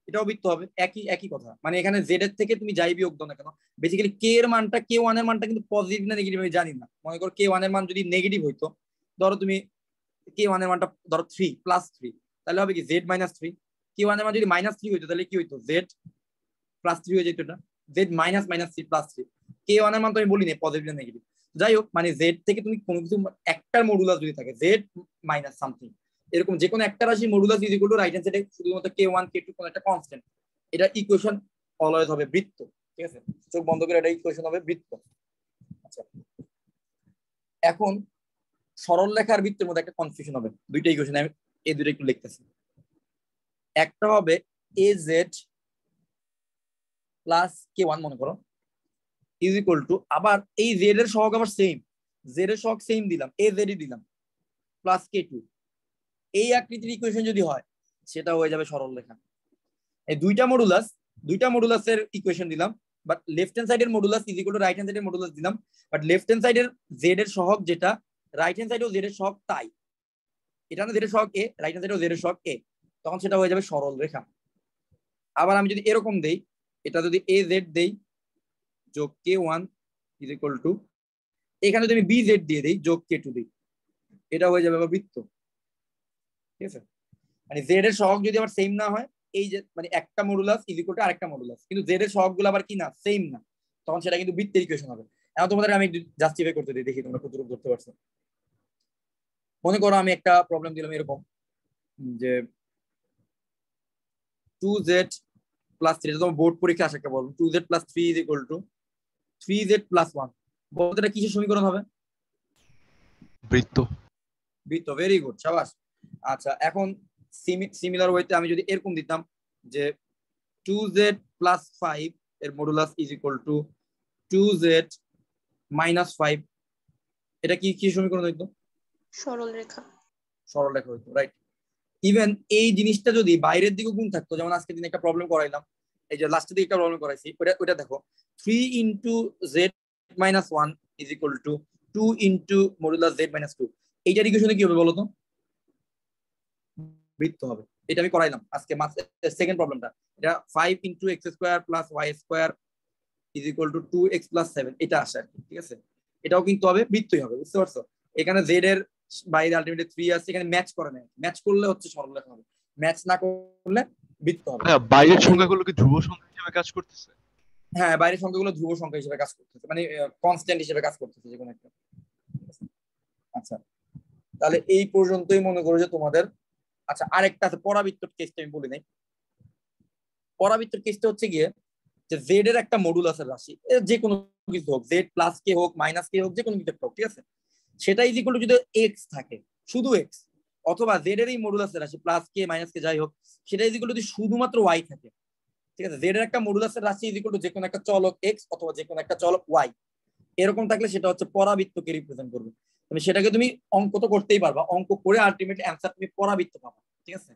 A: এটাও বৃত্ত হবে, একই একই কথা। মানে এখানে জেড এর থেকে তুমি যাই বিয়োগ দাও না কেন, বেসিক্যালি কে এর মানটা, k1 এর মানটা কিন্তু পজিটিভ না নেগেটিভ আমি জানি না। মনে করো k1 এর মান যদি নেগেটিভ হইতো, ধরো তুমি k1 এর মানটা ধরো 3 +3, তাহলে হবে কি z-3। k1 এর মান যদি -3 হইতো তাহলে কি হইতো? z+3 হয়ে যেত। এটা z-3 + 3। k1 এর মান তো আমি বলিনি পজিটিভ না নেগেটিভ। যাই হোক, মানে জেড থেকে তুমি কোনো কিছু একটার মডুলাস যদি থাকে z- সামথিং, এরকম যে কোনো একটা রাশি মডুলাস = রাইট হ্যান্ড সাইডে শুধুমাত্র k1 k2 কোন একটা কনস্ট্যান্ট, এটা ইকুয়েশন অলওয়েজ হবে বৃত্ত, ঠিক আছে? চোখ বন্ধ করে এটা ইকুয়েশন হবে বৃত্ত। আচ্ছা, এখন সরল রেখার বৃত্তের মধ্যে একটা কনফিউশন হবে, দুইটা ইকুয়েশন আমি এই দুটো একটু লিখতেছি। একটা হবে az প্লাস k1 মনে করো ইজ ইকুয়াল টু, আবার এই জেড এর সহগ আবার সেম, জেড এর সহগ সেম দিলাম, এ জেডই দিলাম, প্লাস k2। এই আকৃতির ইকুয়েশন যদি হয় সেটা হয়ে যাবে সরল রেখা। এই দুইটা মডুলাসের ইকুয়েশন দিলাম, বাট লেফট হ্যান্ড সাইডের modulus is equal two right hand সাইডের মডুলাস দিলাম, বাট লেফট হ্যান্ড সাইডের জেড এর সহগ যেটা, রাইট হ্যান্ড সাইডেও জেড এর সহগ তাই, এটা না জেড এর সহগ এ, রাইট হ্যান্ড সাইডেও জেড এর সহগ এ, তখন সেটা হয়ে যাবে সরল রেখা। আবার আমি যদি এরকম দেই, এটা যদি এ জেড দেই যোগ k1 ইজ ইকুয়াল টু, এখানে যদি আমি বি জেড দিয়ে দেই যোগ k2 দিই, এটা হয়ে যাবে বৃত্ত। ঠিক আছে, মানে জেড এর সহগ যদি আবার সেম না হয়, এই যে মানে একটা মডুলাস ইজ ইকুয়াল টু আরেকটা মডুলাস, কিন্তু জেড এর সহগগুলো আবার কি না সেম না, তখন সেটা কিন্তু বৃত্তের ইকুয়েশন হবে। এখন তোমাদের আমি জাস্টিফাই করতে দিই, দেখি তোমরা কতটুকু ধরতে পারছো। মনে করো আমি একটা প্রবলেম দিলাম এরকম যে 2z প্লাস 3, এটা তোমার বোর্ড পরীক্ষা আসা একটা problem, 2z plus 3 is equal two 3z plus 1, বলতে এটা কিসের সমীকরণ হবে?
D: বৃত্ত।
A: বৃত্ত, ভেরি গুড, শাবাশ। আচ্ছা, এখন সিমিলার ওয়েতে আমি যদি এরকম দিতাম যে 2z প্লাস 5 এর modulus is equal two 2z minus 5, এটা কি কি সমীকরণ হইতো?
C: সরল রেখা।
A: সরল রেখা হইতো, রাইট। ইভেন এই জিনিসটা যদি বাইরের দিকে গুণ থাকতো, যেমন আজকে দিন একটা প্রবলেম করাইলাম, এই যে লাস্টের দিকে একটা প্রবলেম করাইছি, ওটা দেখো 3 into Z minus 1 is equal to 2 into modulus Z minus 2, এইটার ইকুয়েশনে কি হবে বলো তো? বৃত্ত হবে। এটা আমি করাইলাম আজকে সেকেন্ড প্রবলেমটা, এটা 5 into x square plus y square is equal to 2x plus 7, এটা আসে আর কি। ঠিক আছে, এটাও কিন্তু হবে, বৃত্তই হবে, বুঝতে পারছো? এখানে জেড এর বাইরে আলটিমেটলি 3 আছে, এখানে ম্যাচ করে না, ম্যাচ করলে হচ্ছে সরল রেখা হবে, ম্যাচ না করলে বৃত্ত হবে।
D: হ্যাঁ, বাইরের সংখ্যাগুলো কি ধ্রুব সংখ্যা হিসেবে কাজ করতেছে?
A: হ্যাঁ, বাইরের সংখ্যাগুলো ধ্রুব সংখ্যা হিসেবে কাজ করতেছে, মানে কনস্ট্যান্ট হিসেবে কাজ করতেছে যে কোনো একটা। আচ্ছা, তাহলে এই পর্যন্তই মনে করো যে তোমাদের। আচ্ছা, আরেকটা আছে পরাবৃত্তর কেসটা আমি বলি নাই। পরাবৃত্তর কেসটা হচ্ছে গিয়ে যে জেড এর একটা মডুলাসের রাশি, যে কোনো কিছু হোক, জেড প্লাস কে হোক মাইনাস কে হোক, যে কোনো কিছু একটা হোক, ঠিক আছে, সেটা ইজ ইকুয়াল টু যদি এক্স থাকে, শুধু এক্স, অথবা জেড এর এই মডুলাসের রাশি প্লাস কে মাইনাস কে যাই হোক, সেটা ইজ ইকুয়াল টু যদি শুধুমাত্র ওয়াই থাকে। ঠিক আছে, জেড এর একটা মডুলাসের রাশি ইজ ইকুয়াল টু যে কোনো একটা চলক এক্স অথবা যে কোনো একটা চলক ওয়াই, এরকম থাকলে সেটা হচ্ছে পরাবৃত্তকে রিপ্রেজেন্ট করবে। তুমি সেটাকে তুমি অঙ্ক তো করতেই পারবা, অঙ্ক করে আলটিমেট অ্যান্সার তুমি পরাবৃত্ত পাবা। ঠিক আছে,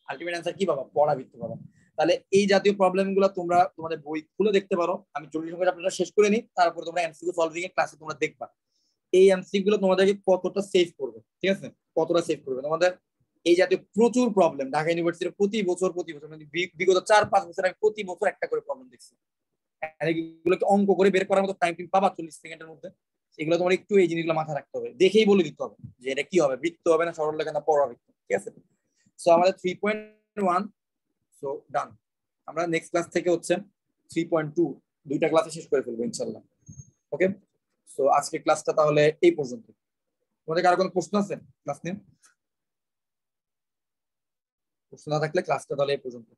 A: আলটিমেট অ্যান্সার কি পাবা? পরাবৃত্ত পাবা। তাহলে এই জাতীয় প্রবলেম গুলো তোমরা তোমাদের বই খুলে দেখতে পারো। আমি জরুরি সংখ্যা আপনারা শেষ করে নিই, তারপর তোমরা এমসিকিউ সলভিং এর ক্লাসে তোমরা দেখবা এই এমসিকিউ গুলো তোমাদেরকে কতটা সেভ করবে। ঠিক আছে, কতটা সেভ করবে তোমাদের। এই জাতীয় প্রচুর প্রবলেম ঢাকা ইউনিভার্সিটির প্রতি বছর মানে বিগত 4-5 বছর আমি প্রতি বছর একটা করে প্রবলেম দেখছি। এগুলোকে অঙ্ক করে বের করার মতো টাইম তুমি পাবা 40 সেকেন্ডের মধ্যে। এগুলো তোমার একটু এই জিনিসগুলো মাথায় রাখতে হবে, দেখেই বলে দিতে হবে যে এটা কি হবে, বৃত্ত হবে না সরল রেখা না পরাবৃত্ত। ঠিক আছে, সো আমাদের 3.1 সো ডান। আমরা নেক্সট ক্লাস থেকে হচ্ছে 3.2 দুইটা ক্লাসে শেষ করে ফেলবো ইনশাআল্লাহ। ওকে, সো আজকে ক্লাসটা তাহলে এই পর্যন্ত। তোমাদের কারো কোনো প্রশ্ন আছে ক্লাস নিয়ে? প্রশ্ন না থাকলে ক্লাসটা তাহলে এই পর্যন্ত।